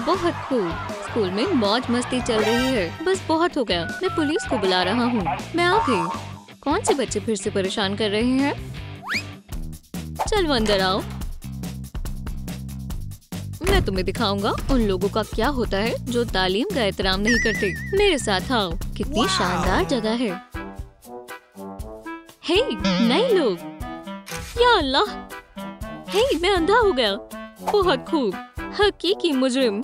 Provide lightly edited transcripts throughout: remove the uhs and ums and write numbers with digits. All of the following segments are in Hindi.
बहुत खूब। स्कूल में मौज मस्ती चल रही है। बस बहुत हो गया, मैं पुलिस को बुला रहा हूँ। मैं आ गई। कौन से बच्चे फिर से परेशान कर रहे हैं? चलो अंदर आओ। मैं तुम्हें दिखाऊंगा उन लोगों का क्या होता है जो तालीम का एहतराम नहीं करते। मेरे साथ आओ। कितनी शानदार जगह है। हे नए लोग, या अल्लाह, हे मैं अंधा हो गया। बहुत खूब, हकीकी मुजरिम।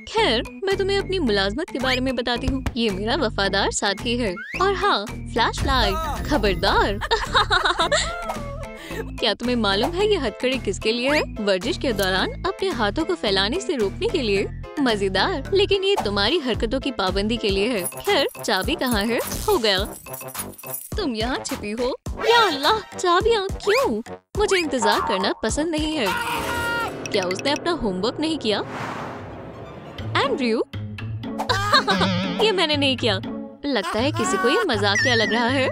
खैर, मैं तुम्हें अपनी मुलाजमत के बारे में बताती हूँ। ये मेरा वफादार साथी है। और हाँ, फ्लैशलाइट, खबरदार। क्या तुम्हें मालूम है ये हथकड़ी किसके लिए है? वर्जिश के दौरान अपने हाथों को फैलाने से रोकने के लिए। मजेदार, लेकिन ये तुम्हारी हरकतों की पाबंदी के लिए है। खैर, चाबी कहाँ है? हो गया, तुम यहाँ छिपी हो। या अल्लाह, चाबियाँ क्यों? मुझे इंतजार करना पसंद नहीं है। क्या उसने अपना होमवर्क नहीं किया? एंड्रयू, ये मैंने नहीं किया। लगता है किसी को ये मजाकिया लग रहा है।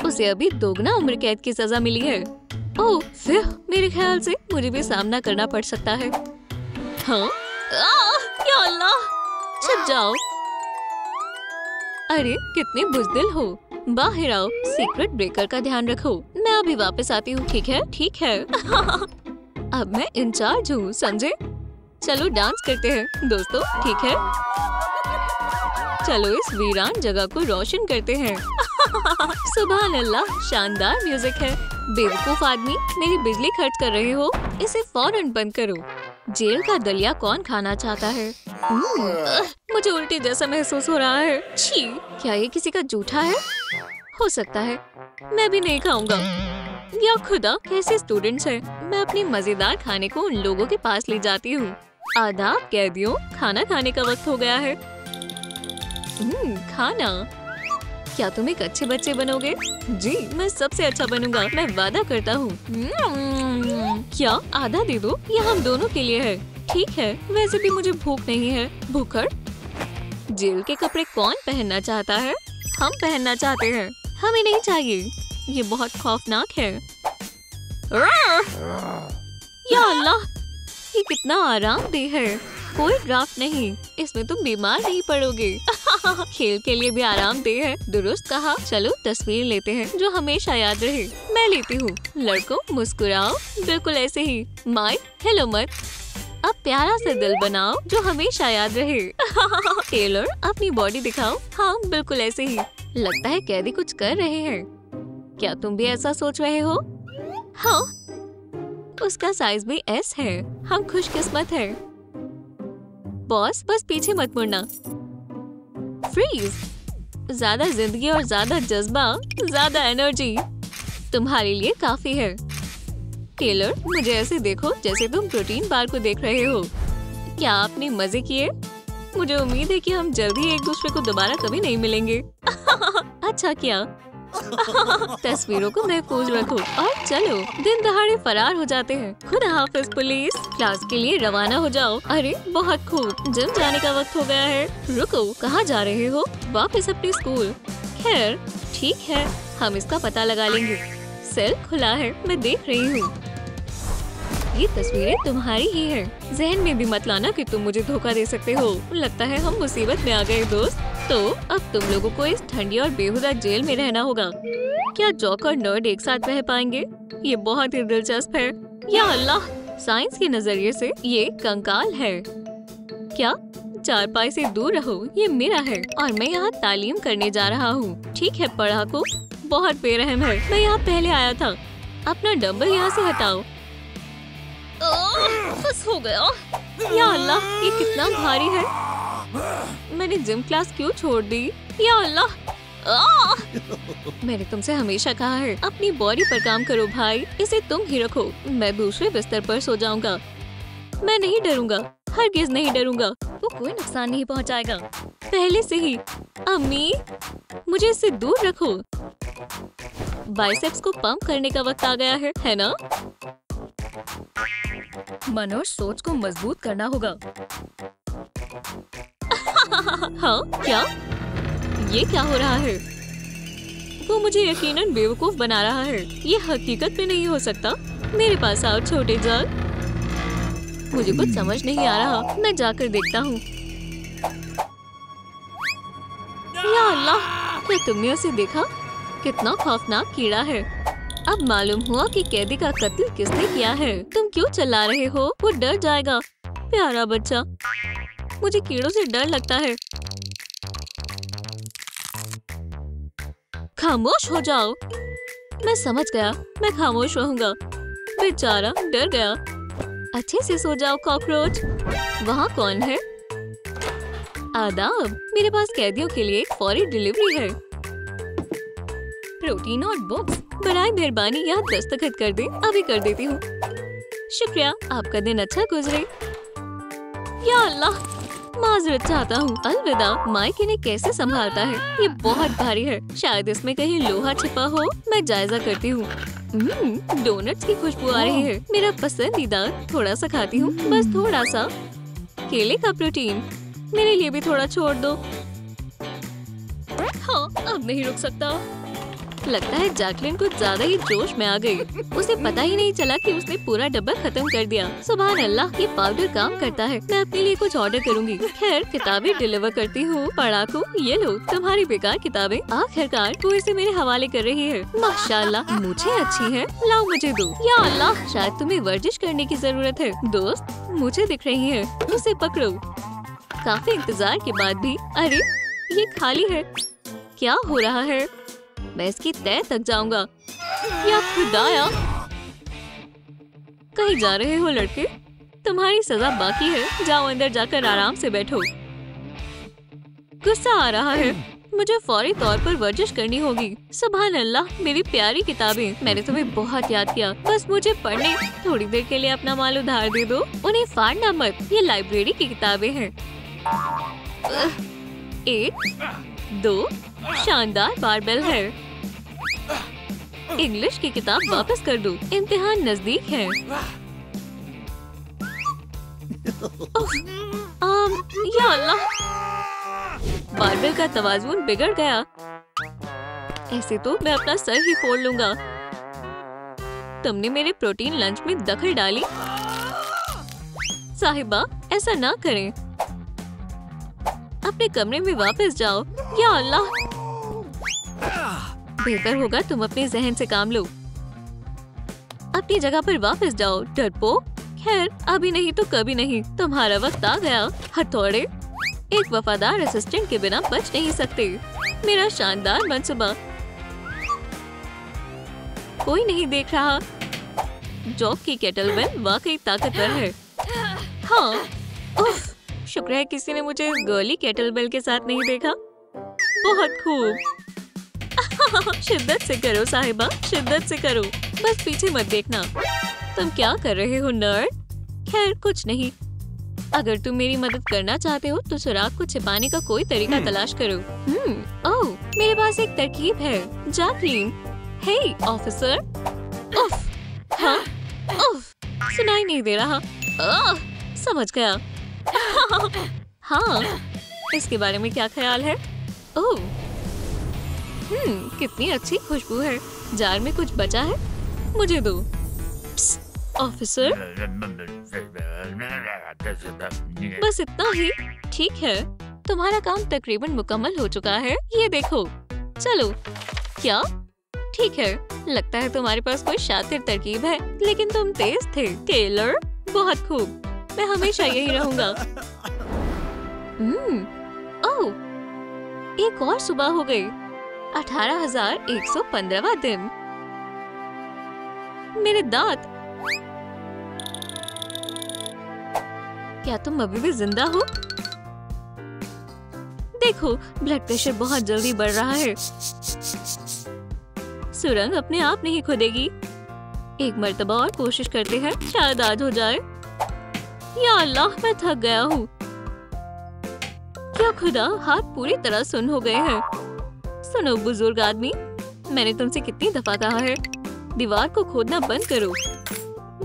उसे अभी दोगुना उम्र कैद की सजा मिली है। ओह, फिर मेरे ख्याल से मुझे भी सामना करना पड़ सकता है। हाँ, या अल्लाह, छिप जाओ। अरे कितने बुज़दिल हो। बाहर आओ। सीक्रेट ब्रेकर का ध्यान रखो। मैं अभी वापस आती हूँ। ठीक है, ठीक है। अब मैं इंचार्ज हूँ, समझे? चलो डांस करते हैं दोस्तों। ठीक है, चलो इस वीरान जगह को रोशन करते हैं। सुभान अल्लाह, शानदार म्यूजिक है। बेवकूफ आदमी, मेरी बिजली खर्च कर रहे हो। इसे फौरन बंद करो। जेल का दलिया कौन खाना चाहता है? मुझे उल्टी जैसा महसूस हो रहा है। छी, क्या ये किसी का जूठा है? हो सकता है, मैं भी नहीं खाऊंगा। या खुदा, कैसे स्टूडेंट्स हैं। मैं अपनी मजेदार खाने को उन लोगों के पास ले जाती हूँ। आदाब कैदियों, खाना खाने का वक्त हो गया है। खाना। क्या तुम एक अच्छे बच्चे बनोगे? जी, मैं सबसे अच्छा बनूंगा, मैं वादा करता हूँ। क्या आधा दे दो? ये हम दोनों के लिए है। ठीक है, वैसे भी मुझे भूख नहीं है। भूखड़। जेल के कपड़े कौन पहनना चाहता है? हम पहनना चाहते हैं। हमें नहीं चाहिए। ये बहुत खौफनाक है। या अल्लाह, ये कितना आरामदेह है। कोई ड्राफ्ट नहीं, इसमें तुम बीमार नहीं पड़ोगे। खेल के लिए भी आरामदेह है। दुरुस्त कहा। चलो तस्वीर लेते हैं जो हमेशा याद रहे। मैं लेती हूँ। लड़कों मुस्कुराओ, बिल्कुल ऐसे ही। माइक, हेलो मत। अब प्यारा सा दिल बनाओ जो हमेशा याद रहे। टेलर, अपनी बॉडी दिखाओ। हाँ, बिल्कुल ऐसे ही। लगता है कैदी कुछ कर रहे हैं। क्या तुम भी ऐसा सोच रहे हो? हाँ, उसका साइज भी एस है। हम खुशकिस्मत हैं। बॉस, बस पीछे मत मुड़ना। फ्रीज। ज्यादा जिंदगी और ज्यादा जज्बा, ज्यादा एनर्जी तुम्हारे लिए काफी है। टेलर, मुझे ऐसे देखो जैसे तुम प्रोटीन बार को देख रहे हो। क्या आपने मजे किए? मुझे उम्मीद है कि हम जल्दी एक दूसरे को दोबारा कभी नहीं मिलेंगे। अच्छा किया। तस्वीरों को महफूज रखो और चलो। दिन दहाड़े फरार हो जाते हैं। खुदा हाफिज पुलिस। क्लास के लिए रवाना हो जाओ। अरे बहुत खूब, जिम जाने का वक्त हो गया है। रुको, कहाँ जा रहे हो? वापस अपने स्कूल। खैर ठीक है, हम इसका पता लगा लेंगे। सेल खुला है, मैं देख रही हूँ। ये तस्वीरें तुम्हारी ही हैं। जहन में भी मत लाना कि तुम मुझे धोखा दे सकते हो। लगता है हम मुसीबत में आ गए दोस्त। तो अब तुम लोगों को इस ठंडी और बेहुदा जेल में रहना होगा। क्या जॉक और नर्ड एक साथ रह पाएंगे? ये बहुत ही दिलचस्प है। या अल्लाह, साइंस के नजरिए से ये कंकाल है। क्या? चारपाई से दूर रहो, ये मेरा है और मैं यहाँ तालीम करने जा रहा हूँ। ठीक है पढ़ाकू, बहुत बेरहम है। मैं यहाँ पहले आया था। अपना डंबल यहाँ से हटाओ। बस हो गया। या अल्लाह, ये कितना भारी है। मैंने जिम क्लास क्यों छोड़ दी? या अल्लाह, मैंने तुमसे हमेशा कहा है अपनी बॉडी पर काम करो भाई। इसे तुम ही रखो। मैं दूसरे बिस्तर पर सो जाऊंगा। मैं नहीं डरूंगा, हरगिज नहीं डरूंगा। वो कोई नुकसान नहीं पहुंचाएगा पहले से ही। अम्मी, मुझे इससे दूर रखो। बाइसेप्स को पंप करने का वक्त आ गया है ना? मनोज, सोच को मजबूत करना होगा। हाँ, क्या? ये क्या हो रहा है? वो मुझे यकीनन बेवकूफ बना रहा है। ये हकीकत में नहीं हो सकता। मेरे पास आओ छोटे जाल। मुझे कुछ समझ नहीं आ रहा। मैं जाकर देखता हूँ। या अल्लाह, क्या तुमने उसे देखा? कितना खौफनाक कीड़ा है। अब मालूम हुआ कि कैदी का कत्ल किसने किया है। तुम क्यों चिल्ला रहे हो? वो डर जाएगा। प्यारा बच्चा। मुझे कीड़ों से डर लगता है। खामोश हो जाओ। मैं समझ गया, मैं खामोश रहूंगा। बेचारा डर गया। अच्छे से सो जाओ कॉकरोच। वहाँ कौन है? आदाब, मेरे पास कैदियों के लिए एक फौरी डिलीवरी है। प्रोटीन और बुक्स। बराए मेहरबानी यहाँ दस्तखत कर दे। अभी कर देती हूँ। शुक्रिया, आपका दिन अच्छा गुजरे। या अल्लाह, माजरत चाहता हूँ। अलविदा। माइक इन्हें कैसे संभालता है? ये बहुत भारी है। शायद इसमें कहीं लोहा छिपा हो। मैं जायजा करती हूँ। डोनट्स की खुशबू आ रही है। मेरा पसंदीदा। थोड़ा सा खाती हूँ, बस थोड़ा सा। केले का प्रोटीन। मेरे लिए भी थोड़ा छोड़ दो। हाँ, अब नहीं रुक सकता। लगता है जैकलिन कुछ ज्यादा ही जोश में आ गई। उसे पता ही नहीं चला कि उसने पूरा डब्बा खत्म कर दिया। सुभान अल्लाह, ये पाउडर काम करता है। मैं अपने लिए कुछ ऑर्डर करूंगी। खैर, किताबें डिलीवर करती हूँ। पढ़ाकू, ये लो तुम्हारी बेकार किताबें। आखिरकार वो इसे मेरे हवाले कर रही है। माशाल्लाह, मुझे अच्छी है। लाओ मुझे दो। या अल्लाह, शायद तुम्हें वर्जिश करने की जरूरत है। दोस्त मुझे दिख रही है। उसे पकड़ो। काफी इंतजार के बाद भी। अरे, ये खाली है। क्या हो रहा है? मैं इसकी तह तक जाऊंगा। या खुदाया, कहीं जा रहे हो लड़के? तुम्हारी सजा बाकी है। जाओ अंदर जाकर आराम से बैठो। गुस्सा आ रहा है। मुझे फौरी तौर पर वर्जिश करनी होगी। सुभान अल्लाह, मेरी प्यारी किताबें। मैंने तुम्हें बहुत याद किया। बस मुझे पढ़ने थोड़ी देर के लिए अपना माल उधार दे दो। उन्हें फाड़ना मत। ये लाइब्रेरी की किताबें हैं। 1, 2 शानदार बारबेल है। इंग्लिश की किताब वापस कर दो। इम्तिहान नजदीक है। या अल्लाह, बारबेल का तवाज़ुन बिगड़ गया। ऐसे तो मैं अपना सर ही फोड़ लूंगा। तुमने मेरे प्रोटीन लंच में दखल डाली। साहिबा, ऐसा ना करें। अपने कमरे में वापस जाओ। या अल्लाह, बेहतर होगा तुम अपने जहन से काम लो। अपनी जगह पर वापस जाओ डरपोक। खैर, अभी नहीं तो कभी नहीं। तुम्हारा वक्त आ गया। हथौड़े। एक वफादार असिस्टेंट के बिना बच नहीं सकते। मेरा शानदार मंसूबा। कोई नहीं देख रहा। जॉब की केटलबेल वाकई ताकतवर है। हाँ, उफ, शुक्र है किसी ने मुझे गर्ली केटलबेल के साथ नहीं देखा। बहुत खूब। शिद्दत से करो साहिबा, शिद्दत से करो। बस पीछे मत देखना। तुम क्या कर रहे हो नर्ड? खैर, कुछ नहीं। अगर तुम मेरी मदद करना चाहते हो तो सुराग को छिपाने का कोई तरीका तलाश करो। ओह, मेरे पास एक तरकीब है। जैकलिन। हे ऑफिसर। उफ, हाँ, उफ, सुनाई नहीं दे रहा। समझ गया। हाँ, इसके बारे में क्या ख्याल है? ओह, कितनी अच्छी खुशबू है। जार में कुछ बचा है? मुझे दो। ऑफिसर, बस इतना ही। ठीक है, तुम्हारा काम तकरीबन मुकम्मल हो चुका है। ये देखो। चलो। क्या? ठीक है, लगता है तुम्हारे पास कोई शातिर तरकीब है, लेकिन तुम तेज थे टेलर। बहुत खूब, मैं हमेशा यही रहूंगा। ओह, एक और सुबह हो गई। 18,115वां दिन। मेरे दांत। क्या तुम अभी भी जिंदा हो? देखो, ब्लड प्रेशर बहुत जल्दी बढ़ रहा है। सुरंग अपने आप नहीं खुदेगी। एक मर्तबा और कोशिश करते हैं, शायद आज हो जाए। या अल्लाह, मैं थक गया हूँ। क्या खुदा, हाथ पूरी तरह सुन्न हो गए हैं। सुनो बुजुर्ग आदमी, मैंने तुमसे कितनी दफा कहा है, दीवार को खोदना बंद करो,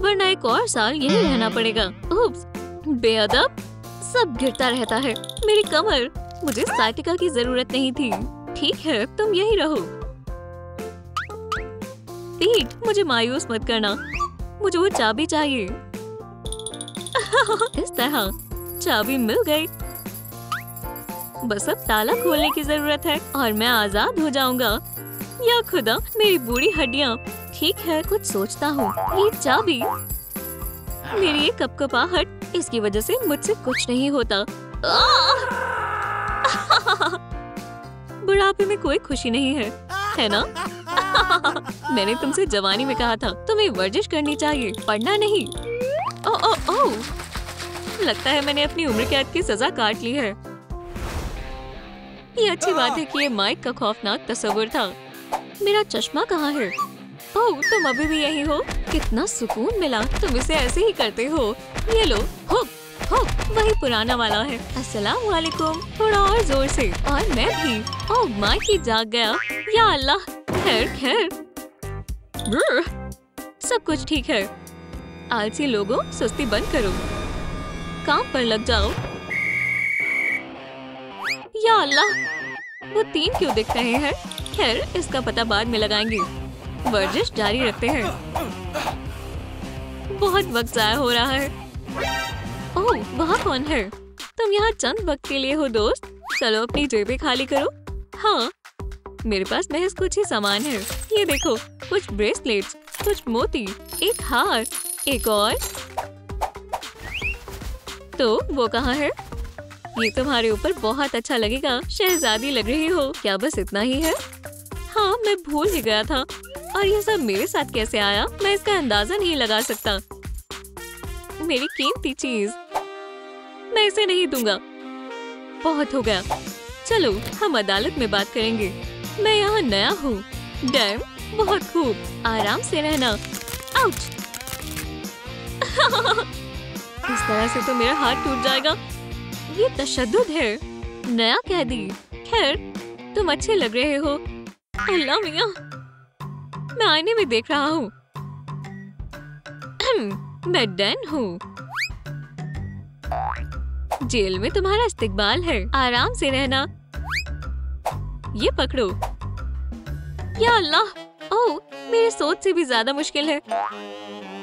वरना एक और साल यही रहना पड़ेगा। उप्स, बेअदब, सब गिरता रहता है। मेरी कमर। मुझे साइटिका की जरूरत नहीं थी। ठीक है, तुम यही रहो। पीट, मुझे मायूस मत करना। मुझे वो चाबी चाहिए। इस तरह चाबी मिल गई। बस अब ताला खोलने की जरूरत है और मैं आजाद हो जाऊंगा। या खुदा, मेरी बूढ़ी हड्डियाँ। ठीक है, कुछ सोचता हूँ। ये चाबी, मेरी ये कपकपाहट, इसकी वजह से मुझसे कुछ नहीं होता। बुढ़ापे में कोई खुशी नहीं है ना? मैंने तुमसे जवानी में कहा था तुम्हें वर्जिश करनी चाहिए, पढ़ना नहीं। ओ, लगता है मैंने अपनी उम्र कैद की सजा काट ली है। ये अच्छी बात है कि ये माइक का खौफनाक तस्वीर था। मेरा चश्मा कहाँ है? ओह, तुम अभी भी यही हो? कितना सुकून मिला। तुम इसे ऐसे ही करते हो। ये लो, हुक हुक, वही पुराना वाला है। अस्सलाम वालेकुम। थोड़ा और जोर से। और मैं भी। ओह, माइक ही जाग गया। या अल्लाह। खैर सब कुछ ठीक है। आलसी लोगों, सुस्ती बंद करो, काम पर लग जाओ। या अल्लाह, वो 3 क्यों दिख रहे हैं? खैर, इसका पता बाद में लगाएंगे। वर्जिश जारी रखते हैं। बहुत वक्त जाया हो रहा है। ओह, वहाँ कौन है? तुम यहाँ चंद वक्त के लिए हो दोस्त। चलो अपनी जेबें खाली करो। हाँ, मेरे पास महज कुछ ही सामान है। ये देखो, कुछ ब्रेसलेट्स, कुछ मोती, एक हार, एक और। तो वो कहाँ है? ये तुम्हारे ऊपर बहुत अच्छा लगेगा। शहजादी लग रही हो। क्या बस इतना ही है? हाँ, मैं भूल ही गया था। और ये सब मेरे साथ कैसे आया? मैं इसका अंदाजा नहीं लगा सकता। मेरी कीमती चीज, मैं इसे नहीं दूंगा। बहुत हो गया। चलो, हम अदालत में बात करेंगे। मैं यहाँ नया हूँ। डैम, बहुत खूब। आराम से रहना। आउच। इस तरह से तो मेरा हाथ टूट जाएगा। ये तशद्दुद है। नया कैदी। खैर, तुम अच्छे लग रहे हो। अल्लाह मियाँ, मैं आईने में देख रहा हूँ। मैं डैन हूँ। जेल में तुम्हारा इस्तकबाल है। आराम से रहना। ये पकड़ो। या अल्लाह, ओह, मेरी सोच से भी ज्यादा मुश्किल है।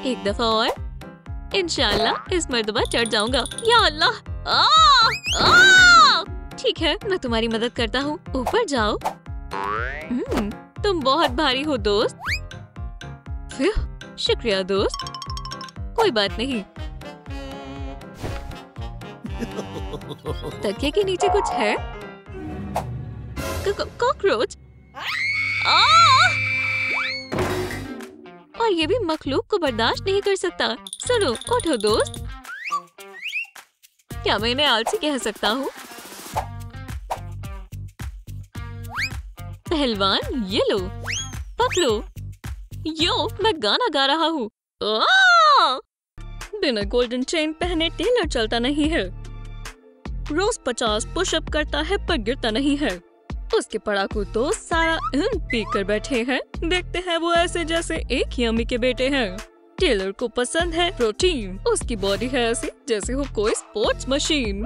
एक दफा और। इंशाल्लाह इस मर्तबा चढ़ जाऊंगा। या अल्लाह, ठीक है, मैं तुम्हारी मदद करता हूँ। ऊपर जाओ। तुम बहुत भारी हो दोस्त। शुक्रिया दोस्त। कोई बात नहीं। तकिए के नीचे कुछ है? कॉकरोच। और ये भी मखलूक को बर्दाश्त नहीं कर सकता। सुनो, उठो दोस्त। क्या मैं इन्हें आलसी कह सकता हूँ? पहलवान, ये लो, पकड़ो। यो, मैं गाना गा रहा हूँ। बिना गोल्डन चेन पहने टेलर चलता नहीं है। रोज 50 पुशअप करता है पर गिरता नहीं है। उसके पड़ाकू तो सारा पी कर बैठे हैं। देखते हैं वो ऐसे जैसे एक ही अम्मी के बेटे हैं। टेलर को पसंद है प्रोटीन। उसकी बॉडी है ऐसी जैसे हो कोई स्पोर्ट्स मशीन।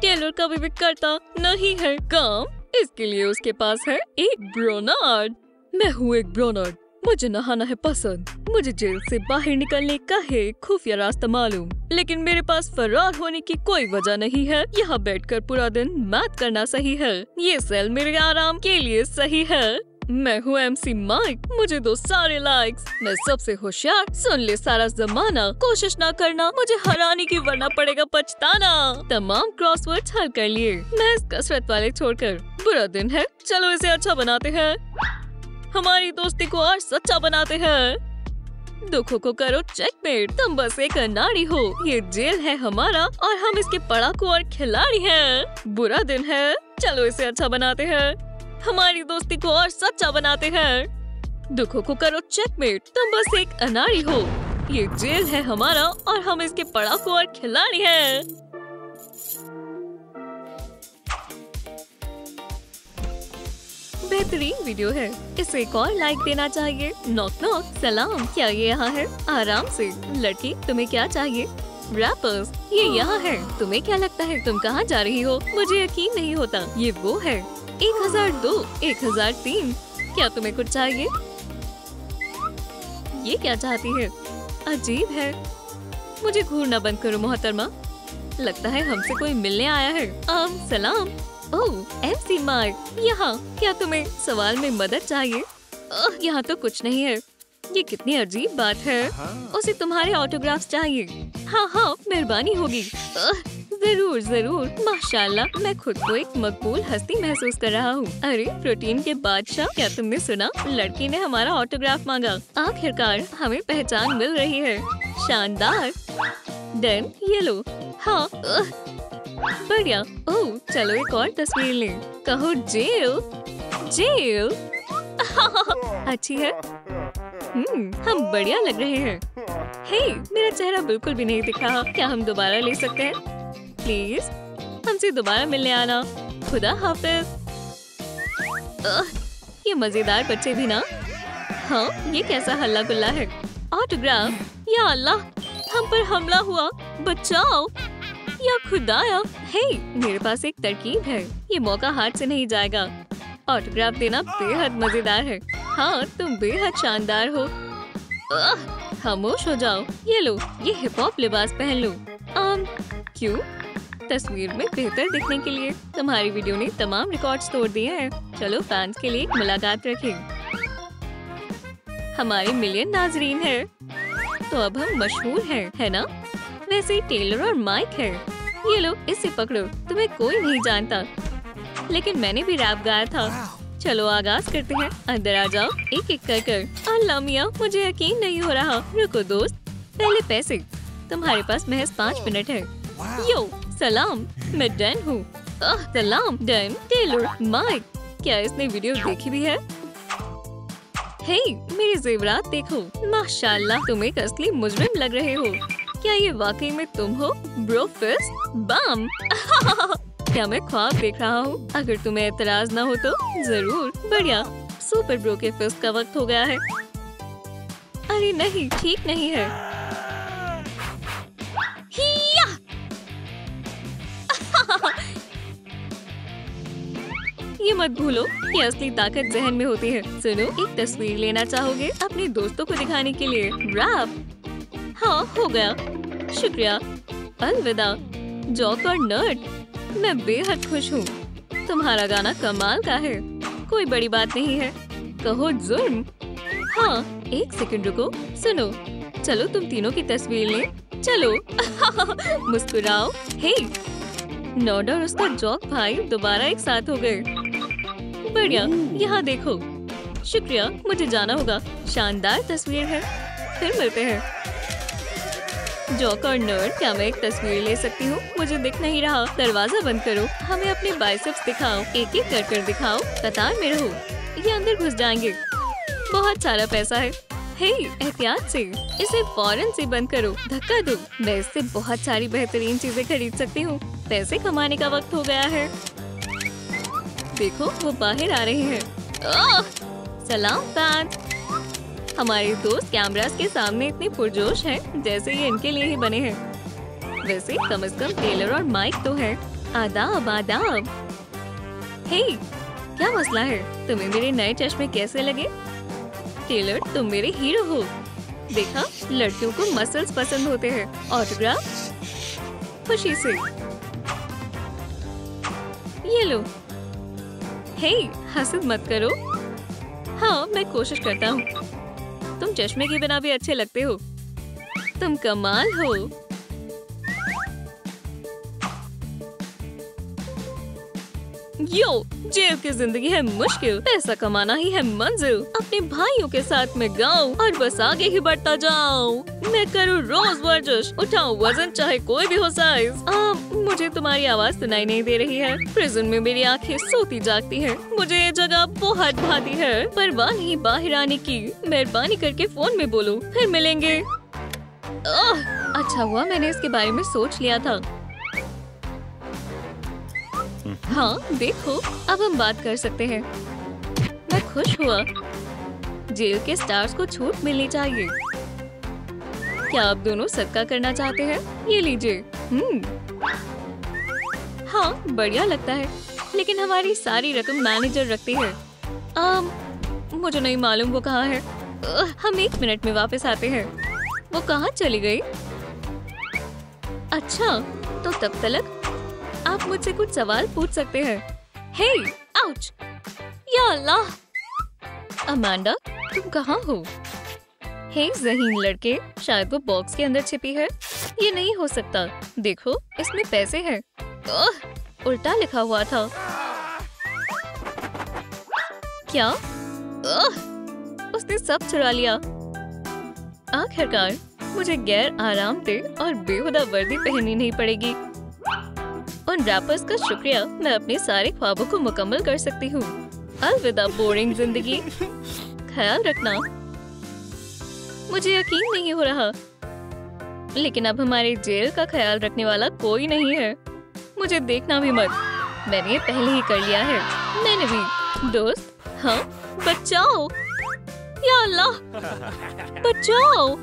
टेलर कभी भी करता नहीं है काम, इसके लिए उसके पास है एक ब्रोनार्ड। मैं हूँ एक ब्रोनार्ड। मुझे नहाना है पसंद। मुझे जेल से बाहर निकलने का है खुफिया रास्ता मालूम, लेकिन मेरे पास फरार होने की कोई वजह नहीं है। यहाँ बैठकर पूरा दिन मैथ करना सही है। ये सेल मेरे आराम के लिए सही है। मैं हूँ MC माइक। मुझे दो सारे लाइक्स। मैं सबसे होशियार। सुन ले सारा जमाना। कोशिश ना करना मुझे हराने की, वरना पड़ेगा पछताना। तमाम क्रॉसवर्ड्स हल कर लिए। मैं इस कसरत वाले छोड़कर। बुरा दिन है, चलो इसे अच्छा बनाते हैं। हमारी दोस्ती को और सच्चा बनाते हैं। दुखों को करो चेकमेट। तुम बस एक अनाड़ी हो। ये जेल है हमारा और हम इसके पड़ाकू और खिलाड़ी हैं। बुरा दिन है, चलो इसे अच्छा बनाते हैं। हमारी दोस्ती को और सच्चा बनाते हैं। दुखों को करो चेकमेट। तुम बस एक अनाड़ी हो। ये जेल है हमारा और हम इसके पड़ाकू और खिलाड़ी हैं। बेहतरीन वीडियो है, इसे एक और लाइक देना चाहिए। नॉक नॉक, सलाम, क्या ये यहाँ है? आराम से। लड़की, तुम्हें क्या चाहिए? रैपर्स, ये यहाँ है। तुम्हें क्या लगता है तुम कहाँ जा रही हो? मुझे यकीन नहीं होता। ये वो है। 1002, 1003। क्या तुम्हें कुछ चाहिए? ये क्या चाहती है? अजीब है। मुझे घूरना बंद करो मोहतरमा। लगता है हमसे कोई मिलने आया है। सलाम। ओह MC मार्क, यहाँ क्या तुम्हें सवाल में मदद चाहिए? यहाँ तो कुछ नहीं है। ये कितनी अजीब बात है। उसे तुम्हारे ऑटोग्राफ्स चाहिए। हाँ मेहरबानी होगी। जरूर जरूर। माशाल्लाह, मैं खुद को एक मकबूल हस्ती महसूस कर रहा हूँ। अरे प्रोटीन के बादशाह, क्या तुमने सुना? लड़की ने हमारा ऑटोग्राफ मांगा। आखिरकार हमें पहचान मिल रही है। शानदार। डन, ये लो। हाँ बढ़िया। ओह चलो एक और तस्वीर लें। कहो जेल। जेल अच्छी है। हम बढ़िया लग रहे हैं। हे, मेरा चेहरा बिल्कुल भी नहीं दिख रहा। क्या हम दोबारा ले सकते हैं? प्लीज हमसे दोबारा मिलने आना। खुदा हाफिज। ये मजेदार बच्चे भी ना। हाँ, ये कैसा हल्ला गुल्ला है? ऑटोग्राफ। या अल्लाह, हम पर हमला हुआ। बचाओ या खुदाया। हे, मेरे पास एक तरकीब है। ये मौका हाथ से नहीं जाएगा। ऑटोग्राफ देना बेहद मजेदार है। हाँ, तुम बेहद शानदार हो। खामोश हो जाओ। ये लो, ये हिप हॉप लिबास पहन लो। क्यों? तस्वीर में बेहतर दिखने के लिए। तुम्हारी वीडियो ने तमाम रिकॉर्ड्स तोड़ दिए हैं। चलो फैंस के लिए एक मुलाकात रखें। हमारे मिलियन नाजरीन है, तो अब हम मशहूर हैं, है ना? वैसे टेलर और माइक है। ये लो, इसे पकड़ो। तुम्हें कोई नहीं जानता, लेकिन मैंने भी रैप गाया था। चलो आगाज करते हैं। अंदर आ जाओ, एक एक कर कर। अल्लाह मियाँ, मुझे यकीन नहीं हो रहा। रुको दोस्त, पहले पैसे। तुम्हारे पास महज 5 मिनट है। यो सलाम, मैं डैन हूँ। सलाम डैन, टेलर, माइक। क्या इसने वीडियो देखी भी है? हे, मेरे जेवरात देखो। माशाल्लाह, तुम एक असली मुजरिम लग रहे हो। क्या ये वाकई में तुम हो? ब्रो फिस्ट बम। क्या मैं ख्वाब देख रहा हूँ? अगर तुम्हें एतराज ना हो तो जरूर। बढ़िया, सुपर ब्रो के फिस्ट का वक्त हो गया है। अरे नहीं, ठीक नहीं है। ये मत भूलो, ये असली ताकत जहन में होती है। सुनो, एक तस्वीर लेना चाहोगे अपने दोस्तों को दिखाने के लिए? रैप। हाँ, हो गया। शुक्रिया। अलविदा जॉक और नर्ड। मैं बेहद खुश हूँ। तुम्हारा गाना कमाल का है। कोई बड़ी बात नहीं है। कहो जुर्म। हाँ, एक सेकंड रुको। सुनो, चलो तुम तीनों की तस्वीर लें। चलो। मुस्कुराओ। हे, नॉड और उसका जॉक भाई दोबारा एक साथ हो गए। बढ़िया, यहाँ देखो। शुक्रिया, मुझे जाना होगा। शानदार तस्वीर है। फिर मिलते हैं। जॉक और नर्ड, क्या मैं एक तस्वीर ले सकती हूँ? मुझे दिख नहीं रहा। दरवाजा बंद करो। हमें अपने बाइसेप्स दिखाओ। एक एक कर दिखाओ। कतार में रहो। ये अंदर घुस जाएंगे। बहुत सारा पैसा है। हे, एहतियात से। इसे फौरन से बंद करो। धक्का दो। मैं इससे बहुत सारी बेहतरीन चीजें खरीद सकती हूँ। पैसे कमाने का वक्त हो गया है। देखो, वो बाहर आ रहे हैं। सलाम फैन। हमारे दोस्त कैमरास के सामने इतने पुरजोश हैं, जैसे ये इनके लिए ही बने हैं। वैसे कम से कम टेलर और माइक तो है। आदाब आदाब। हे, क्या मसला है? तुम्हें मेरे नए चश्मे कैसे लगे? टेलर, तुम मेरे हीरो हो। देखा, लड़कियों को मसल्स पसंद होते हैं। ऑटोग्राफ? खुशी से। ये लो। हे, हसद मत करो। हाँ, मैं कोशिश करता हूँ। तुम चश्मे के बिना भी अच्छे लगते हो। तुम कमाल हो। यो, जेल की जिंदगी है मुश्किल, पैसा कमाना ही है मंजिल। अपने भाइयों के साथ मैं गाऊं और बस आगे ही बढ़ता जाऊं। मैं करूँ रोज वर्जिश, उठाऊं वजन चाहे कोई भी हो साइज। मुझे तुम्हारी आवाज सुनाई नहीं दे रही है। प्रिजन में मेरी आंखें सोती जागती हैं। मुझे ये जगह बहुत भाती है। परवाह नहीं बाहर आने की। मेहरबानी करके फोन में बोलो, फिर मिलेंगे। अच्छा हुआ मैंने इसके बारे में सोच लिया था। हाँ देखो, अब हम बात कर सकते हैं। मैं खुश हुआ। जेल के स्टार्स को छूट मिलनी चाहिए। क्या आप दोनों सदका करना चाहते हैं? ये लीजिए। हाँ, बढ़िया लगता है, लेकिन हमारी सारी रकम मैनेजर रखती है। मुझे नहीं मालूम वो कहाँ है। हम 1 मिनट में वापस आते हैं। वो कहाँ चली गई? अच्छा, तो तब तक आप मुझसे कुछ सवाल पूछ सकते हैं। हे, आउच! या अल्लाह! अमांडा, तुम कहाँ हो? हे ज़हीन लड़के, शायद वो बॉक्स के अंदर छिपी है। ये नहीं हो सकता। देखो, इसमें पैसे हैं। उल्टा लिखा हुआ था। क्या? उसने सब चुरा लिया। आखिरकार मुझे गैर आरामदेह और बेहुदा वर्दी पहननी नहीं पड़ेगी। उन रैपर्स का शुक्रिया, मैं अपने सारे ख्वाबों को मुकम्मल कर सकती हूँ। अलविदा बोरिंग जिंदगी। ख्याल रखना। मुझे यकीन नहीं हो रहा, लेकिन अब हमारे जेल का ख्याल रखने वाला कोई नहीं है। मुझे देखना भी मत, मैंने ये पहले ही कर लिया है। मैंने भी। दोस्त, हाँ, बचाओ! या अल्लाह, बचाओ!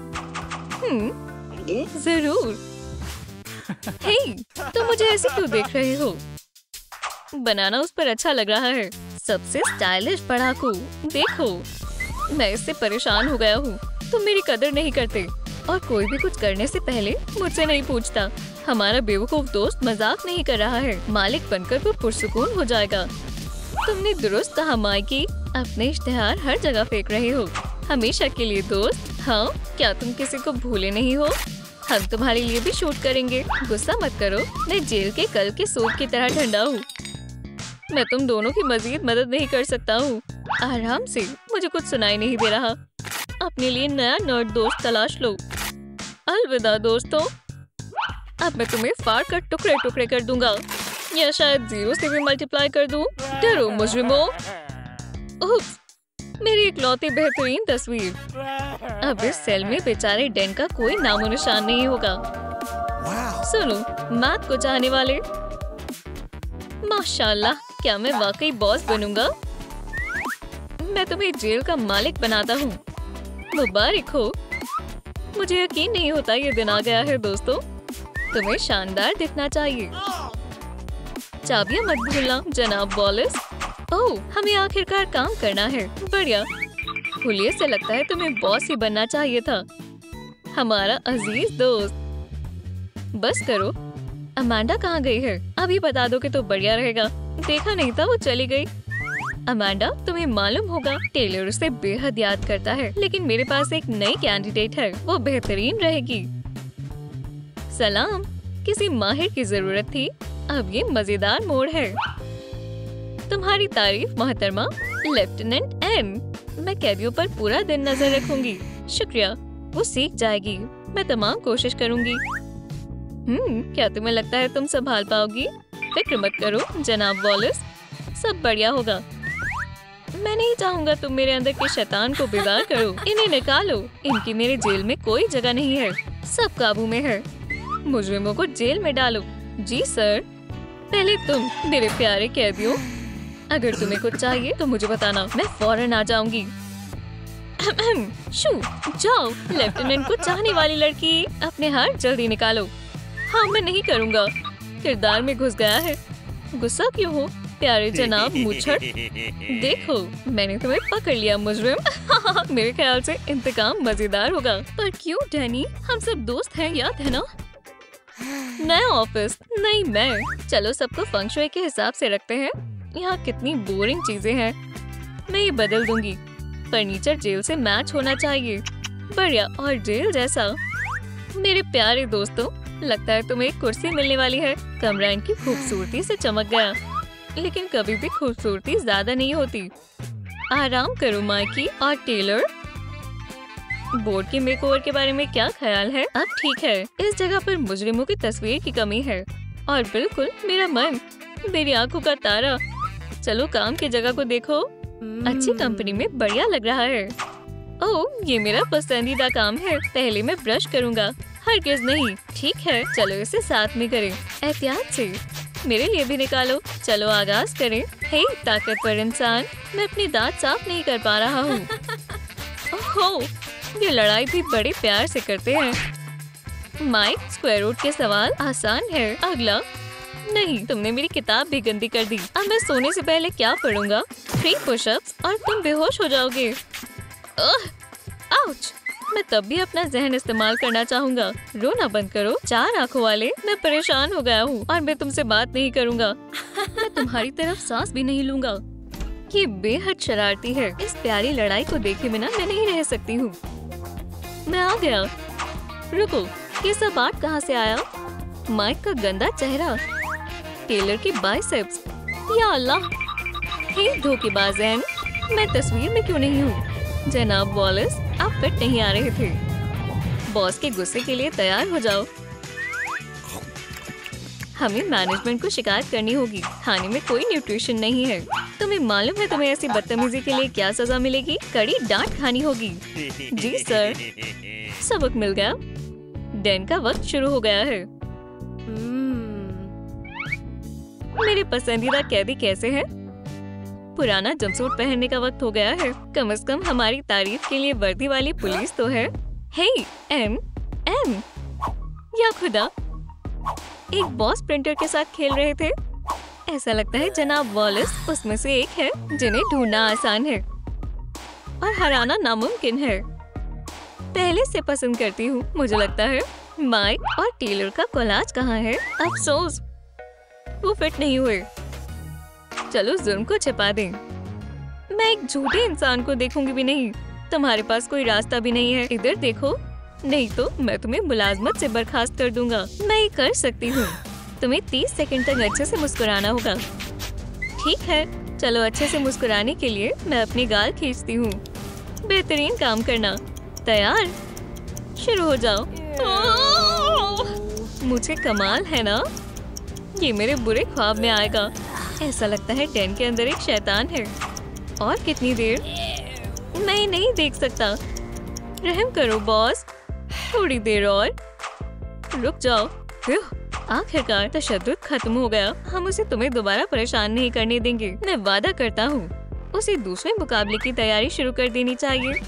जरूर। हे, तुम मुझे ऐसे क्यों देख रहे हो? बनाना उस पर अच्छा लग रहा है। सबसे स्टाइलिश पढ़ाकू। देखो, मैं इससे परेशान हो गया हूँ। तुम मेरी कदर नहीं करते और कोई भी कुछ करने से पहले मुझसे नहीं पूछता। हमारा बेवकूफ दोस्त मजाक नहीं कर रहा है। मालिक बनकर वो पुरसुकून हो जाएगा। तुमने दुरुस्त कहा माइकी, अपने इश्तिहार हर जगह फेंक रहे हो। हमेशा के लिए दोस्त। हाँ, क्या तुम किसी को भूले नहीं हो? हम तुम्हारे लिए भी शूट करेंगे। गुस्सा मत करो, मैं जेल के कल के सूप की तरह ठंडा हूँ। मैं तुम दोनों की मजीद मदद नहीं कर सकता हूँ। आराम से, मुझे कुछ सुनाई नहीं दे रहा। अपने लिए नया नर्ड दोस्त तलाश लो। अलविदा दोस्तों। अब मैं तुम्हें फाड़ कर टुकड़े टुकड़े कर दूंगा, या शायद 0 से भी मल्टीप्लाई कर दूं। डरो मुजरिमों। उफ्स, मेरी इकलौती बेहतरीन तस्वीर। अब इस सेल में बेचारे डैन का कोई नामो निशान नहीं होगा। सुनो, मैथ को चाहने वाले, माशाल्लाह, क्या मैं वाकई बॉस बनूंगा? मैं तुम्हें जेल का मालिक बनाता हूँ। मुबारक हो। मुझे यकीन नहीं होता ये दिन आ गया है दोस्तों। तुम्हें शानदार दिखना चाहिए। चाबियां मत भूलना जनाब वॉलिस। ओह, हमें आखिरकार काम करना है। बढ़िया। हुलिये से लगता है तुम्हें बॉस ही बनना चाहिए था, हमारा अजीज दोस्त। बस करो। अमांडा कहाँ गई है? अभी बता दो कि तो बढ़िया रहेगा। देखा नहीं था वो चली गई। अमांडा, तुम्हें मालूम होगा टेलर उसे बेहद याद करता है, लेकिन मेरे पास एक नई कैंडिडेट है, वो बेहतरीन रहेगी। सलाम, किसी माहिर की जरूरत थी। अब ये मजेदार मोड़ है। तुम्हारी तारीफ मोहतरमा लेफ्टिनेंट एन। मैं कैदियों पर पूरा दिन नजर रखूंगी। शुक्रिया, वो सीख जाएगी। मैं तमाम कोशिश करूंगी। क्या तुम्हें लगता है तुम संभाल पाओगी? फिक्र मत करो जनाब वॉलिस, सब बढ़िया होगा। मैं नहीं चाहूंगा तुम मेरे अंदर के शैतान को बेजार करो। इन्हें निकालो, इनकी मेरे जेल में कोई जगह नहीं है। सब काबू में है। मुजरिमों को जेल में डालो। जी सर। पहले तुम मेरे प्यारे कैदियों, अगर तुम्हें कुछ चाहिए तो मुझे बताना, मैं फौरन आ जाऊंगी। शू, जाओ। लेफ्टिनेंट को चाहने वाली लड़की, अपने हाथ जल्दी निकालो। हाँ, मैं नहीं करूँगा। किरदार में घुस गया है। गुस्सा क्यों हो प्यारे जनाब मुछड़? देखो, मैंने तुम्हें पकड़ लिया मुजरिम। मेरे ख्याल से इंतकाम मजेदार होगा। पर क्यों डैनी, हम सब दोस्त हैं, याद है ना? नया ऑफिस, नहीं मैं। चलो सबको फंग शुई के हिसाब से रखते हैं। यहाँ कितनी बोरिंग चीजें हैं। मैं ये बदल दूंगी। फर्नीचर जेल से मैच होना चाहिए। बढ़िया और जेल जैसा। मेरे प्यारे दोस्तों, लगता है तुम्हें एक कुर्सी मिलने वाली है। कमरा इनकी खूबसूरती से चमक गया, लेकिन कभी भी खूबसूरती ज्यादा नहीं होती। आराम करो माइकी और टेलर। बोर्ड के मेकओवर के बारे में क्या ख्याल है? अब ठीक है। इस जगह पर मुजरिमों की तस्वीर की कमी है और बिल्कुल मेरा मन, मेरी आंखों का तारा। चलो काम की जगह को देखो। अच्छी कंपनी में बढ़िया लग रहा है। ओह, ये मेरा पसंदीदा काम है। पहले मैं ब्रश करूँगा। हरगिज़ नहीं। ठीक है, चलो इसे साथ में करें। एहतियात से। मेरे लिए भी निकालो। चलो आगाज करें। हे ताकतवर इंसान, मैं अपनी दांत साफ नहीं कर पा रहा हूँ। ओहो, ये लड़ाई भी बड़े प्यार से करते हैं। माइक, स्क्वायर रूट के सवाल आसान है। अगला। नहीं, तुमने मेरी किताब भी गंदी कर दी। अब मैं सोने से पहले क्या पढ़ूंगा? 3 पुशअप्स और तुम बेहोश हो जाओगे। आउच! मैं तब भी अपना जहन इस्तेमाल करना चाहूँगा। रोना बंद करो 4 आँखों वाले, मैं परेशान हो गया हूँ और मैं तुमसे बात नहीं करूँगा। मैं तुम्हारी तरफ सांस भी नहीं लूँगा। ये बेहद शरारती है। इस प्यारी लड़ाई को देखे बिना मैं नहीं रह सकती हूँ। मैं आ गया। रुको, ये सब आर्ट कहाँ से आया? माइक का गंदा चेहरा, टेलर की बाइसेप्स, या अल्लाह! हे धोखेबाज एन, मैं तस्वीर में क्यों नहीं हूँ? जनाब वॉलिस, आप फिट नहीं आ रहे थे। बॉस के गुस्से के लिए तैयार हो जाओ। हमें मैनेजमेंट को शिकायत करनी होगी। खाने में कोई न्यूट्रिशन नहीं है। तुम्हें मालूम है तुम्हें ऐसी बदतमीजी के लिए क्या सजा मिलेगी? कड़ी डांट खानी होगी। जी सर। सबक मिल गया। डैन का वक्त शुरू हो गया है। मेरे पसंदीदा कैदी कैसे हैं? पुराना जंपसूट पहनने का वक्त हो गया है। कम से कम हमारी तारीफ के लिए वर्दी वाली पुलिस तो है। हे एम, या खुदा, एक बॉस प्रिंटर के साथ खेल रहे थे। ऐसा लगता है जनाब वॉलिस उसमें से एक है जिन्हें ढूंढना आसान है और हराना नामुमकिन है। पहले से पसंद करती हूँ। मुझे लगता है माइक और टेलर का कोलाज कहाँ है? अफसोस, वो फिट नहीं हुए। चलो जुर्म को छिपा दें। मैं एक झूठे इंसान को देखूंगी भी नहीं। तुम्हारे पास कोई रास्ता भी नहीं है। इधर देखो, नहीं तो मैं तुम्हें मुलाजमत से बर्खास्त कर दूंगा। मैं ये कर सकती हूँ। तुम्हें 30 सेकंड तक अच्छे से मुस्कुराना होगा। ठीक है, चलो अच्छे से मुस्कुराने के लिए मैं अपनी गाल खींचती हूँ। बेहतरीन काम करना। तैयार? शुरू हो जाओ। मुझे कमाल है ना? ये मेरे बुरे ख्वाब में आएगा। ऐसा लगता है डैन के अंदर एक शैतान है। और कितनी देर? मैं नहीं देख सकता। रहम करो बॉस, थोड़ी देर और। रुक जाओ। आखिरकार तशद्दुद खत्म हो गया। हम उसे तुम्हें दोबारा परेशान नहीं करने देंगे। मैं वादा करता हूँ। उसे दूसरे मुकाबले की तैयारी शुरू कर देनी चाहिए।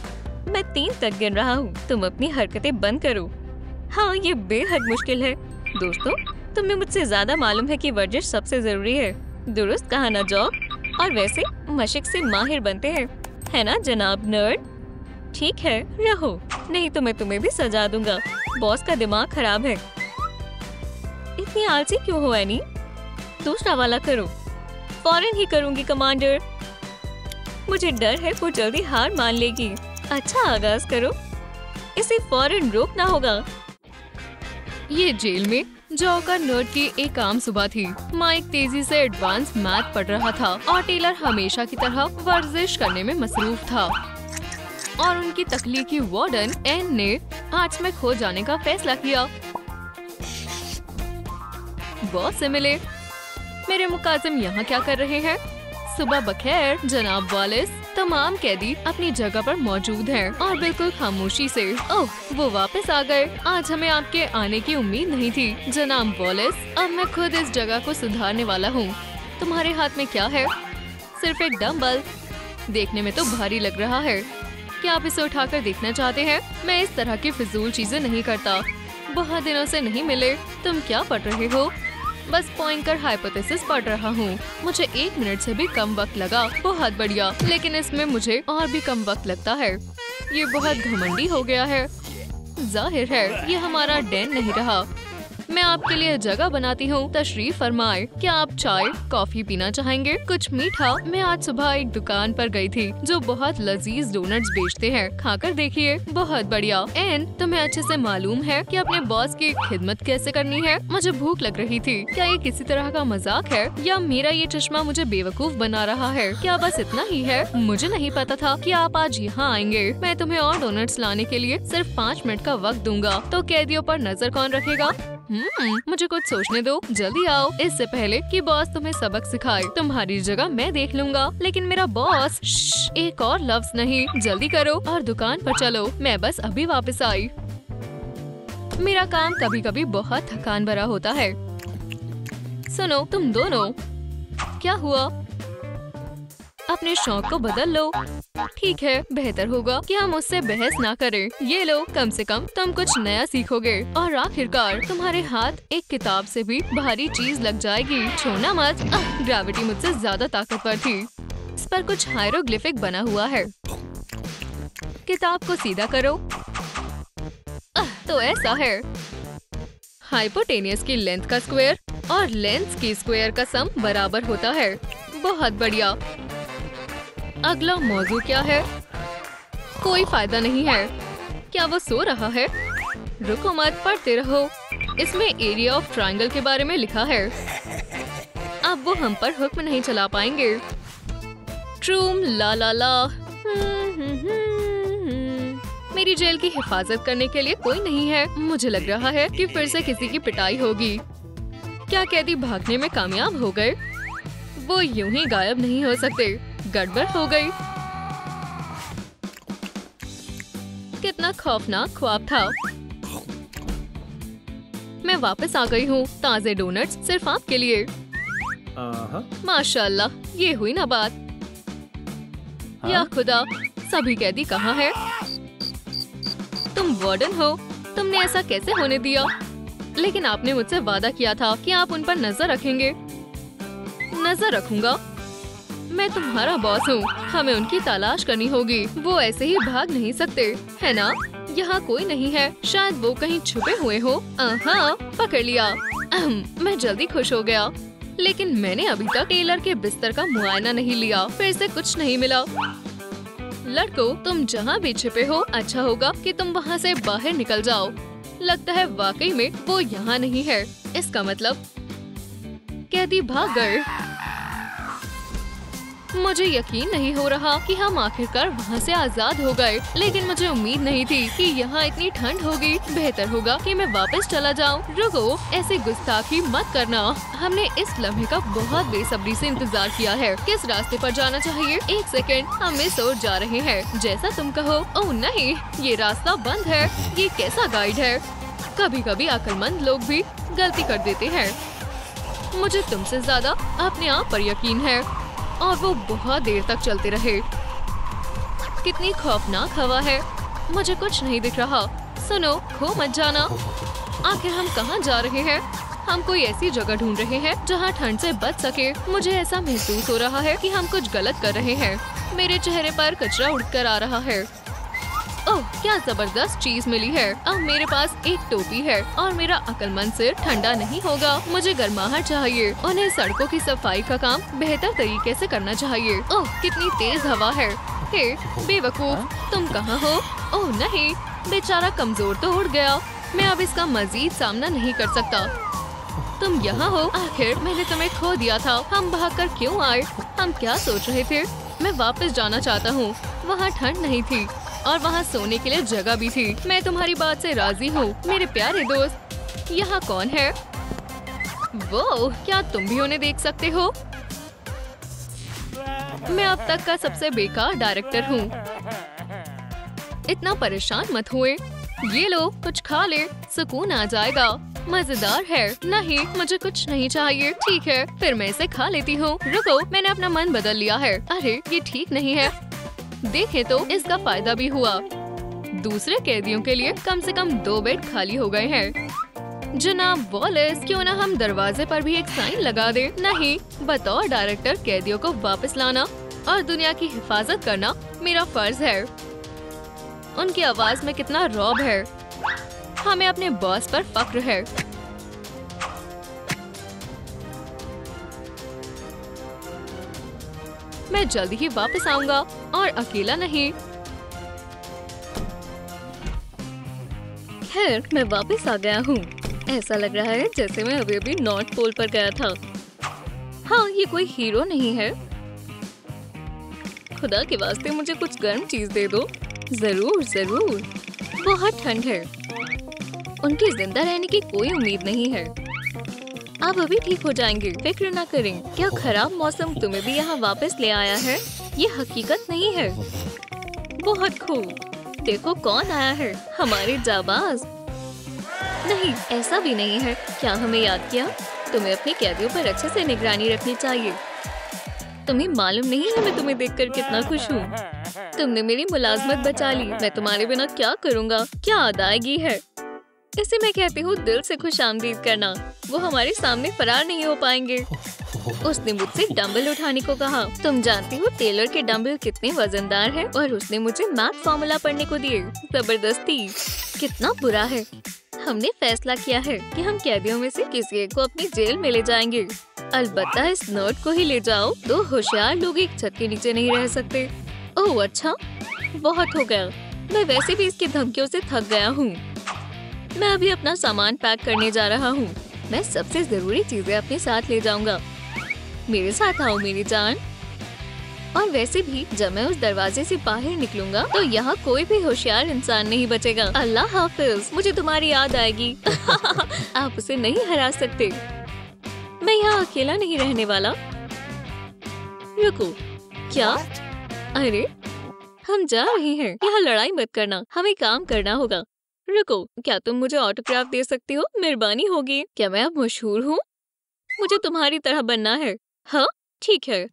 मैं 3 तक गिन रहा हूँ। तुम अपनी हरकतें बंद करो। हाँ, ये बेहद मुश्किल है। दोस्तों, तुम्हें मुझसे ज्यादा मालूम है कि वर्जिश सबसे जरूरी है। दुरुस्त कहा ना जॉब, और वैसे मशक से माहिर बनते हैं, है ना जनाब नर्ड? ठीक है, रहो, नहीं तो मैं तुम्हें भी सजा दूंगा। बॉस का दिमाग खराब है। इतनी आलसी क्यों हो एनी? दूसरा वाला करो। फौरन ही करूंगी कमांडर। मुझे डर है वो जल्दी हार मान लेगी। अच्छा, आगाज करो। इसे फौरन रोकना होगा। ये जेल में जोकर नर्ड की एक आम सुबह थी। माइक तेजी से एडवांस मैथ पढ़ रहा था और टेलर हमेशा की तरह वर्जिश करने में मसरूफ था। और उनकी तख्लीकी वार्डन एन ने आर्ट्स में खो जाने का फैसला किया। बॉस से मिले। मेरे मुकाजिम यहाँ क्या कर रहे हैं? सुबह बखैर जनाब वॉलिस। तमाम कैदी अपनी जगह पर मौजूद हैं और बिल्कुल खामोशी से। ओह, वो वापस आ गए। आज हमें आपके आने की उम्मीद नहीं थी जनाब वॉलिस। अब मैं खुद इस जगह को सुधारने वाला हूँ। तुम्हारे हाथ में क्या है? सिर्फ एक डम्बल। देखने में तो भारी लग रहा है। क्या आप इसे उठाकर देखना चाहते हैं? मैं इस तरह की फिजूल चीजें नहीं करता। बहुत दिनों से नहीं मिले। तुम क्या पढ़ रहे हो? बस पॉइंटर हाइपोथेसिस पढ़ रहा हूँ। मुझे 1 मिनट से भी कम वक्त लगा। बहुत बढ़िया, लेकिन इसमें मुझे और भी कम वक्त लगता है। ये बहुत घमंडी हो गया है। जाहिर है ये हमारा डैन नहीं रहा। मैं आपके लिए जगह बनाती हूँ। तशरीफ फरमाए। क्या आप चाय कॉफी पीना चाहेंगे? कुछ मीठा? मैं आज सुबह एक दुकान पर गई थी जो बहुत लजीज डोनट्स बेचते हैं। खाकर देखिए, बहुत बढ़िया। एन, तुम्हें अच्छे से मालूम है कि अपने बॉस की खिदमत कैसे करनी है? मुझे भूख लग रही थी। क्या ये किसी तरह का मजाक है या मेरा ये चश्मा मुझे बेवकूफ बना रहा है? क्या बस इतना ही है? मुझे नहीं पता था कि आप आज यहाँ आएंगे। मैं तुम्हें और डोनट्स लाने के लिए सिर्फ 5 मिनट का वक्त दूंगा। तो कैदियों पर नजर कौन रखेगा? मुझे कुछ सोचने दो। जल्दी आओ, इससे पहले कि बॉस तुम्हें सबक सिखाए। तुम्हारी जगह मैं देख लूंगा। लेकिन मेरा बॉस। एक और लफ्ज नहीं। जल्दी करो और दुकान पर चलो। मैं बस अभी वापस आई। मेरा काम कभी कभी बहुत थकान भरा होता है। सुनो तुम दोनों, क्या हुआ? अपने शौक को बदल लो। ठीक है, बेहतर होगा कि हम उससे बहस ना करें। ये लो, कम से कम तुम कुछ नया सीखोगे। और आखिरकार तुम्हारे हाथ एक किताब से भी भारी चीज लग जाएगी। छोड़ना मत। ग्रेविटी मुझसे ज्यादा ताकतवर थी। इस पर कुछ हायरोग्लिफिक बना हुआ है। किताब को सीधा करो। तो ऐसा है। हाइपोटेनियस की लेंथ का स्क्वायर और लेंथ की स्क्वायर का सम बराबर होता है। बहुत बढ़िया। अगला मौजू क्या है? कोई फायदा नहीं है। क्या वो सो रहा है? रुको मत, पढ़ते रहो। इसमें एरिया ऑफ ट्रायंगल के बारे में लिखा है। अब वो हम पर हुक्म नहीं चला पाएंगे। ट्रूम ला ला ला। मेरी जेल की हिफाजत करने के लिए कोई नहीं है। मुझे लग रहा है कि फिर से किसी की पिटाई होगी। क्या कैदी भागने में कामयाब हो गए? वो यूं ही गायब नहीं हो सकते। गड़बड़ हो गई। कितना खौफनाक ख्वाब था। मैं वापस आ गई हूँ। ताजे डोनट्स सिर्फ आपके लिए। माशाल्लाह, ये हुई ना बात। या खुदा, सभी कैदी कहाँ है? तुम वार्डन हो। तुमने ऐसा कैसे होने दिया? लेकिन आपने मुझसे वादा किया था कि आप उन पर नजर रखेंगे। नजर रखूंगा। मैं तुम्हारा बॉस हूँ। हमें उनकी तलाश करनी होगी। वो ऐसे ही भाग नहीं सकते, है ना? यहाँ कोई नहीं है। शायद वो कहीं छुपे हुए हो। हाँ, पकड़ लिया। मैं जल्दी खुश हो गया। लेकिन मैंने अभी तक टेलर के बिस्तर का मुआयना नहीं लिया। फिर से कुछ नहीं मिला। लड़कों, तुम जहाँ भी छिपे हो, अच्छा होगा कि तुम वहाँ से बाहर निकल जाओ। लगता है वाकई में वो यहाँ नहीं है। इसका मतलब कैदी भाग गए। मुझे यकीन नहीं हो रहा कि हम आखिरकार वहाँ से आजाद हो गए। लेकिन मुझे उम्मीद नहीं थी कि यहाँ इतनी ठंड होगी। बेहतर होगा कि मैं वापस चला जाऊँ। रुको, ऐसे गुस्ताखी मत करना। हमने इस लम्हे का बहुत बेसब्री से इंतजार किया है। किस रास्ते पर जाना चाहिए? एक सेकंड, हम इस ओर जा रहे हैं। जैसा तुम कहो। ओह नहीं, ये रास्ता बंद है। ये कैसा गाइड है? कभी कभी अक्लमंद लोग भी गलती कर देते हैं। मुझे तुमसे ज्यादा अपने आप पर यकीन है। और वो बहुत देर तक चलते रहे। कितनी खौफनाक हवा है। मुझे कुछ नहीं दिख रहा। सुनो, खो मत जाना। आखिर हम कहाँ जा रहे हैं? हम कोई ऐसी जगह ढूंढ रहे हैं जहाँ ठंड से बच सके। मुझे ऐसा महसूस हो रहा है कि हम कुछ गलत कर रहे हैं। मेरे चेहरे पर कचरा उड़कर आ रहा है। ओह, क्या जबरदस्त चीज मिली है। अब मेरे पास एक टोपी है और मेरा अक्लमंद सिर ठंडा नहीं होगा। मुझे गर्माहट चाहिए। उन्हें सड़कों की सफाई का काम बेहतर तरीके से करना चाहिए। ओह, कितनी तेज हवा है। हे बेवकूफ, तुम कहाँ हो? ओह नहीं, बेचारा कमजोर तो उड़ गया। मैं अब इसका मजीद सामना नहीं कर सकता। तुम यहाँ हो? आखिर मैंने तुम्हें खो दिया था। हम भागकर क्यों आए? हम क्या सोच रहे थे? मैं वापस जाना चाहता हूँ। वहाँ ठंड नहीं थी और वहाँ सोने के लिए जगह भी थी। मैं तुम्हारी बात से राजी हूँ मेरे प्यारे दोस्त। यहाँ कौन है? वो, क्या तुम भी उन्हें देख सकते हो? मैं अब तक का सबसे बेकार डायरेक्टर हूँ। इतना परेशान मत हुए। ये लो, कुछ खा ले, सुकून आ जाएगा। मजेदार है। नहीं, मुझे कुछ नहीं चाहिए। ठीक है, फिर मैं इसे खा लेती हूँ। रुको, मैंने अपना मन बदल लिया है। अरे, ये ठीक नहीं है। देखें तो इसका फायदा भी हुआ। दूसरे कैदियों के लिए कम से कम 2 बेड खाली हो गए हैं। जनाब वॉलेस, क्यों ना हम दरवाजे पर भी एक साइन लगा दें? नहीं, बतौर डायरेक्टर कैदियों को वापस लाना और दुनिया की हिफाजत करना मेरा फर्ज है। उनकी आवाज में कितना रौब है। हमें अपने बॉस पर फक्र है। मैं जल्दी ही वापस आऊंगा और अकेला नहीं। खैर, मैं वापस आ गया हूँ। ऐसा लग रहा है जैसे मैं अभी अभी नॉर्थ पोल पर गया था। हाँ, ये कोई हीरो नहीं है। खुदा के वास्ते मुझे कुछ गर्म चीज दे दो। जरूर जरूर। बहुत ठंड है। उनकी जिंदा रहने की कोई उम्मीद नहीं है। आप अभी ठीक हो जाएंगे, फिक्र ना करें। क्या खराब मौसम तुम्हें भी यहाँ वापस ले आया है? ये हकीकत नहीं है। बहुत खूब। देखो कौन आया है, हमारे जाबाज। नहीं, ऐसा भी नहीं है। क्या हमें याद किया? तुम्हें अपने कैदियों पर अच्छे से निगरानी रखनी चाहिए। तुम्हें मालूम नहीं है मैं तुम्हें देखकर कितना खुश हूँ। तुमने मेरी मुलाजमत बचा ली। मैं तुम्हारे बिना क्या करूँगा? क्या अदायगी है। इसे मैं कहती हूँ दिल से खुशामदीद करना। वो हमारे सामने फरार नहीं हो पाएंगे। उसने मुझसे डंबल उठाने को कहा। तुम जानती हो टेलर के डंबल कितने वजनदार हैं और उसने मुझे मैथ फॉर्मूला पढ़ने को दिए। जबरदस्ती। कितना बुरा है। हमने फैसला किया है कि हम कैदियों में से किसी एक को अपनी जेल में ले जाएंगे। अलबत्ता इस नर्ड को ही ले जाओ। दो होशियार लोग एक छत के नीचे नहीं रह सकते। ओह अच्छा, बहुत हो गया। मैं वैसे भी इसकी धमकियों से थक गया हूँ। मैं अभी अपना सामान पैक करने जा रहा हूँ। मैं सबसे जरूरी चीजें अपने साथ ले जाऊंगा। मेरे साथ आओ मेरी जान। और वैसे भी जब मैं उस दरवाजे से बाहर निकलूंगा तो यहाँ कोई भी होशियार इंसान नहीं बचेगा। अल्लाह हाफिज। मुझे तुम्हारी याद आएगी। आप उसे नहीं हरा सकते। मैं यहाँ अकेला नहीं रहने वाला। रुको, क्या? अरे हम जा रहे हैं। यहाँ लड़ाई मत करना, हमें काम करना होगा। रुको, क्या तुम मुझे ऑटोग्राफ दे सकती हो? मेहरबानी होगी। क्या मैं अब मशहूर हूँ? मुझे तुम्हारी तरह बनना है। हाँ ठीक है।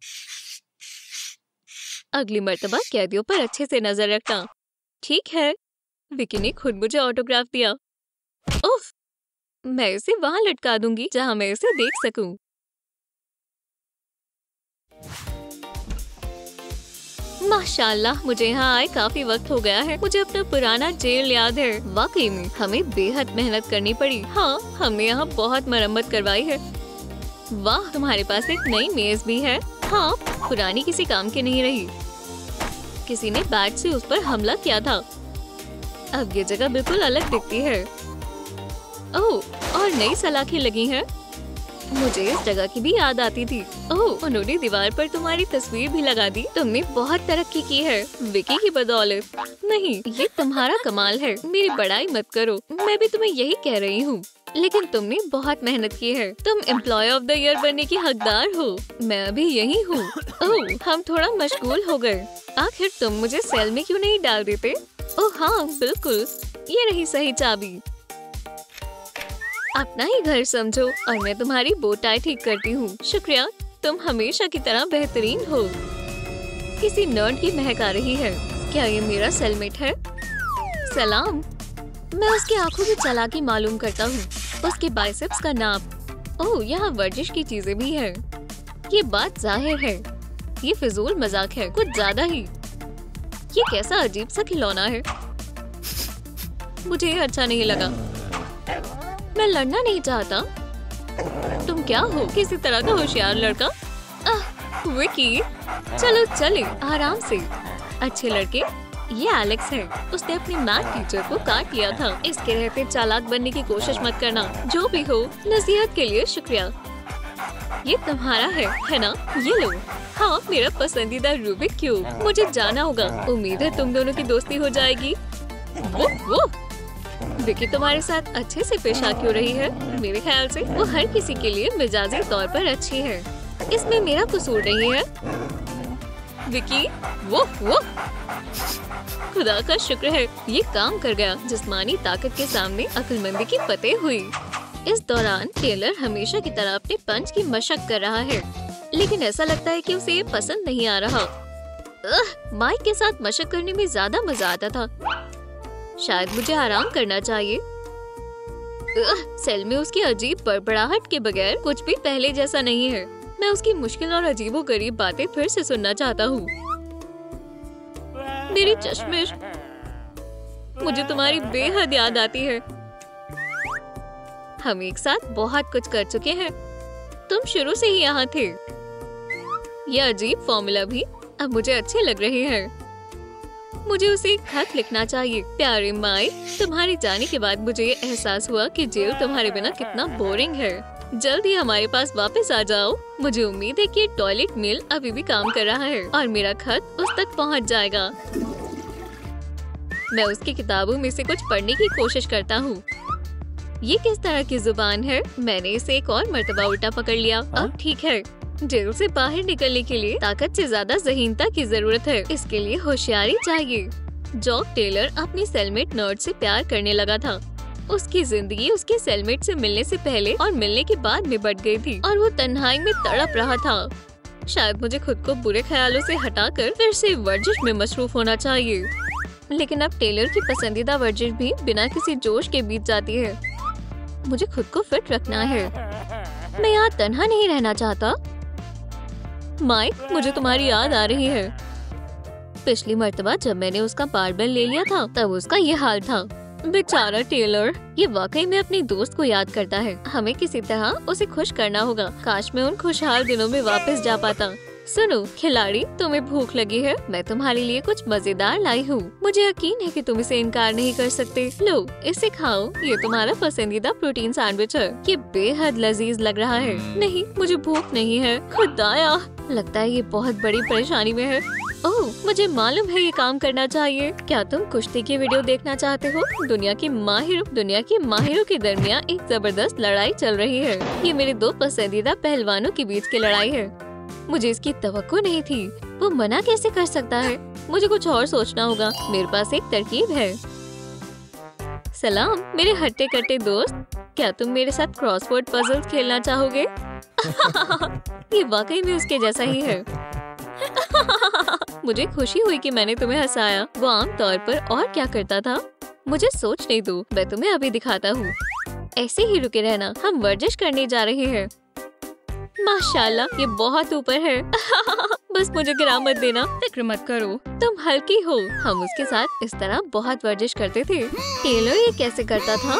अगली मर्तबा कैदियों पर अच्छे से नजर रखना। ठीक है। विकी ने खुद मुझे ऑटोग्राफ दिया। उफ, मैं इसे वहाँ लटका दूंगी जहाँ मैं इसे देख सकूं। माशाल्लाह, मुझे यहाँ आए काफी वक्त हो गया है। मुझे अपना पुराना जेल याद है। वाकई में हमें बेहद मेहनत करनी पड़ी। हाँ, हमने यहाँ बहुत मरम्मत करवाई है। वाह, तुम्हारे पास एक नई मेज भी है। हाँ, पुरानी किसी काम की नहीं रही। किसी ने बैट से उस पर हमला किया था। अब ये जगह बिल्कुल अलग दिखती है। ओह, और नई सलाखें लगी हैं। मुझे इस जगह की भी याद आती थी। ओह, उन्होंने दीवार पर तुम्हारी तस्वीर भी लगा दी। तुमने बहुत तरक्की की है विकी की बदौलत। नहीं, ये तुम्हारा कमाल है। मेरी बड़ाई मत करो, मैं भी तुम्हें यही कह रही हूँ। लेकिन तुमने बहुत मेहनत की है। तुम एम्प्लॉय ऑफ द ईयर बनने की हकदार हो। मैं अभी यही हूँ। ओह, हम थोड़ा मशगूल हो गए। आखिर तुम मुझे सेल में क्यों नहीं डाल देते? ओह हाँ, बिल्कुल, ये रही सही चाबी। अपना ही घर समझो और मैं तुम्हारी बो टाई ठीक करती हूँ। शुक्रिया, तुम हमेशा की तरह बेहतरीन हो। किसी नर्ड की महक आ रही है। क्या ये मेरा सेलमेट है? सलाम। मैं उसकी आंखों की चालाकी मालूम करता हूँ, उसके बाइसेप्स का नाप। ओह, यहाँ वर्जिश की चीजें भी है। ये बात जाहिर है, ये फिजूल मजाक है, कुछ ज्यादा ही। ये कैसा अजीब सा खिलौना है। मुझे ये अच्छा नहीं लगा। मैं लड़ना नहीं चाहता। तुम क्या हो, किसी तरह का होशियार लड़का? विकी, चलो चले आराम से। अच्छे लड़के, ये एलेक्स है। उसने अपनी मैथ टीचर को काट लिया था। इसके रहते चालाक बनने की कोशिश मत करना। जो भी हो, नसीहत के लिए शुक्रिया। ये तुम्हारा है ना? ये लो। हाँ, मेरा पसंदीदा रूबिक क्यूब। मुझे जाना होगा। उम्मीद है तुम दोनों की दोस्ती हो जाएगी। वो विकी तुम्हारे साथ अच्छे से पेश आ क्यों रही है? मेरे ख्याल से वो हर किसी के लिए मिजाजी तौर पर अच्छी है। इसमें मेरा कसूर नहीं है। विकी, वो खुदा का शुक्र है, ये काम कर गया। जिस्मानी ताकत के सामने अक्लमंदी की फतेह हुई। इस दौरान टेलर हमेशा की तरह अपने पंच की मशक कर रहा है, लेकिन ऐसा लगता है कि उसे ये पसंद नहीं आ रहा। माइक के साथ मशक करने में ज्यादा मजा आता था। शायद मुझे आराम करना चाहिए। सेल में उसकी अजीब बड़बड़ाहट के बगैर कुछ भी पहले जैसा नहीं है। मैं उसकी मुश्किल और अजीबोगरीब बातें फिर से सुनना चाहता हूँ। मेरी चश्मिश, मुझे तुम्हारी बेहद याद आती है। हम एक साथ बहुत कुछ कर चुके हैं। तुम शुरू से ही यहाँ थे। ये अजीब फॉर्मूला भी अब मुझे अच्छे लग रहे हैं। मुझे उसे एक खत लिखना चाहिए। प्यारे माइक, तुम्हारे जाने के बाद मुझे ये एहसास हुआ कि जेल तुम्हारे बिना कितना बोरिंग है। जल्द ही हमारे पास वापस आ जाओ। मुझे उम्मीद है कि टॉयलेट मिल अभी भी काम कर रहा है और मेरा खत उस तक पहुंच जाएगा। मैं उसकी किताबों में से कुछ पढ़ने की कोशिश करता हूँ। ये किस तरह की जुबान है? मैंने इसे एक और मर्तबा उल्टा पकड़ लिया। अब ठीक है। जेल से बाहर निकलने के लिए ताकत से ज्यादा ज़हीनता की जरूरत है। इसके लिए होशियारी चाहिए। जॉक टेलर अपनी सेलमेट नर्ड से प्यार करने लगा था। उसकी जिंदगी उसके सेलमेट से मिलने से पहले और मिलने के बाद में बढ़ गई थी और वो तन्हाई में तड़प रहा था। शायद मुझे खुद को बुरे ख्यालों से हटाकर फिर से वर्जिश में मसरूफ होना चाहिए। लेकिन अब टेलर की पसंदीदा वर्जिश भी बिना किसी जोश के बीत जाती है। मुझे खुद को फिट रखना है। मैं यहाँ तन्हा नहीं रहना चाहता। माइक, मुझे तुम्हारी याद आ रही है। पिछली मर्तबा जब मैंने उसका बारबेल ले लिया था तब उसका ये हाल था। बेचारा टेलर। ये वाकई में अपनी दोस्त को याद करता है। हमें किसी तरह उसे खुश करना होगा। काश मैं उन खुशहाल दिनों में वापस जा पाता। सुनो खिलाड़ी, तुम्हें भूख लगी है? मैं तुम्हारे लिए कुछ मजेदार लाई हूँ। मुझे यकीन है कि तुम इसे इनकार नहीं कर सकते। लो, इसे खाओ। ये तुम्हारा पसंदीदा प्रोटीन सैंडविच है। ये बेहद लजीज लग रहा है। नहीं, मुझे भूख नहीं है। खुदाया, लगता है ये बहुत बड़ी परेशानी में है। ओह, मुझे मालूम है ये काम करना चाहिए। क्या तुम कुश्ती की वीडियो देखना चाहते हो? दुनिया के माहिरों के दरमियान एक जबरदस्त लड़ाई चल रही है। ये मेरे दो पसंदीदा पहलवानों के बीच की लड़ाई है। मुझे इसकी तवक्को नहीं थी। वो मना कैसे कर सकता है? मुझे कुछ और सोचना होगा। मेरे पास एक तरकीब है। सलाम मेरे हट्टे कट्टे दोस्त, क्या तुम मेरे साथ क्रॉसवर्ड पजल्स खेलना चाहोगे? ये वाकई में उसके जैसा ही है। मुझे खुशी हुई कि मैंने तुम्हें हंसाया। वो आम तौर पर और क्या करता था? मुझे सोचने दो, मैं तुम्हें अभी दिखाता हूँ। ऐसे ही रुके रहना, हम वर्जिश करने जा रहे हैं। माशाल्लाह, ये बहुत ऊपर है। बस मुझे गिरा मत देना। फिक्र मत करो, तुम हल्की हो। हम उसके साथ इस तरह बहुत वर्जिश करते थे। टेलर ये कैसे करता था?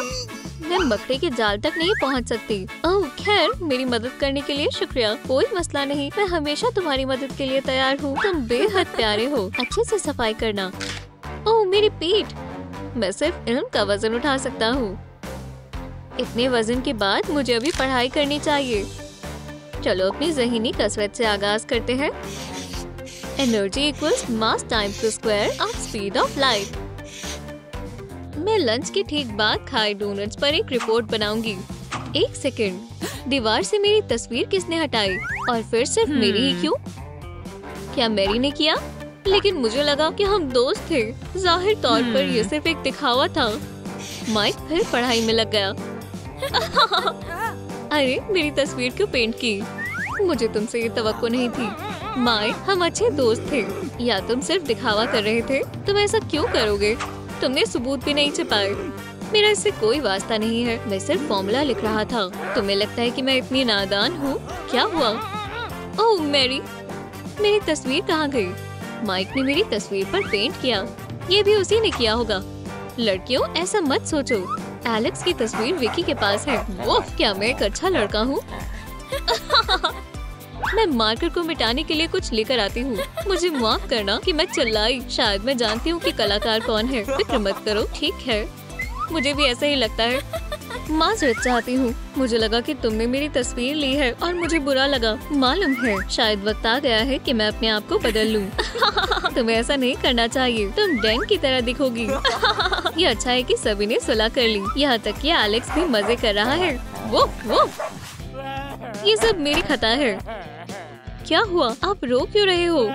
मैं मकड़ी के जाल तक नहीं पहुंच सकती। ओह खैर, मेरी मदद करने के लिए शुक्रिया। कोई मसला नहीं, मैं हमेशा तुम्हारी मदद के लिए तैयार हूँ। तुम बेहद प्यारे हो। अच्छे से सफाई करना। ओह मेरी पीठ। मैं सिर्फ इल्म का वजन उठा सकता हूँ। इतने वजन के बाद मुझे अभी पढ़ाई करनी चाहिए। चलो अपनी ज़हनी कसरत से आगाज करते हैं। Energy equals mass times the square of speed of light. मैं लंच के ठीक बाद खाए डोनट्स पर एक रिपोर्ट बनाऊंगी। एक सेकंड, दीवार से मेरी तस्वीर किसने हटाई? और फिर सिर्फ मेरी ही क्यों? क्या मैरी ने किया? लेकिन मुझे लगा कि हम दोस्त थे। जाहिर तौर पर ये सिर्फ एक दिखावा था। माइक फिर पढ़ाई में लग गया। अरे मेरी तस्वीर क्यों पेंट की? मुझे तुमसे ये तवक्को नहीं थी। माइक, हम अच्छे दोस्त थे या तुम सिर्फ दिखावा कर रहे थे? तुम ऐसा क्यों करोगे? तुमने सबूत भी नहीं छिपाए। मेरा इससे कोई वास्ता नहीं है। मैं सिर्फ फॉर्मूला लिख रहा था। तुम्हें लगता है कि मैं इतनी नादान हूँ? क्या हुआ? ओह मैरी, मेरी तस्वीर कहाँ गई? माइक ने मेरी तस्वीर पर पेंट किया। ये भी उसी ने किया होगा। लड़कियों, ऐसा मत सोचो। एलेक्स की तस्वीर विकी के पास है। वो क्या मैं एक अच्छा लड़का हूँ? मैं मार्कर को मिटाने के लिए कुछ लेकर आती हूँ। मुझे माफ करना कि मैं चिल्लाई। शायद मैं जानती हूँ कि कलाकार कौन है। फिक्र मत करो, ठीक है? मुझे भी ऐसा ही लगता है। माजरत चाहती हूँ। मुझे लगा कि तुमने मेरी तस्वीर ली है और मुझे बुरा लगा। मालूम है, शायद वक्त आ गया है कि मैं अपने आप को बदल लूँ। तुम्हें ऐसा नहीं करना चाहिए। तुम डैन की तरह दिखोगी। ये अच्छा है कि सभी ने सुलह कर ली। यहाँ तक कि एलेक्स भी मजे कर रहा है। वो ये सब मेरी खता है। क्या हुआ? आप रो क्यों रहे हो?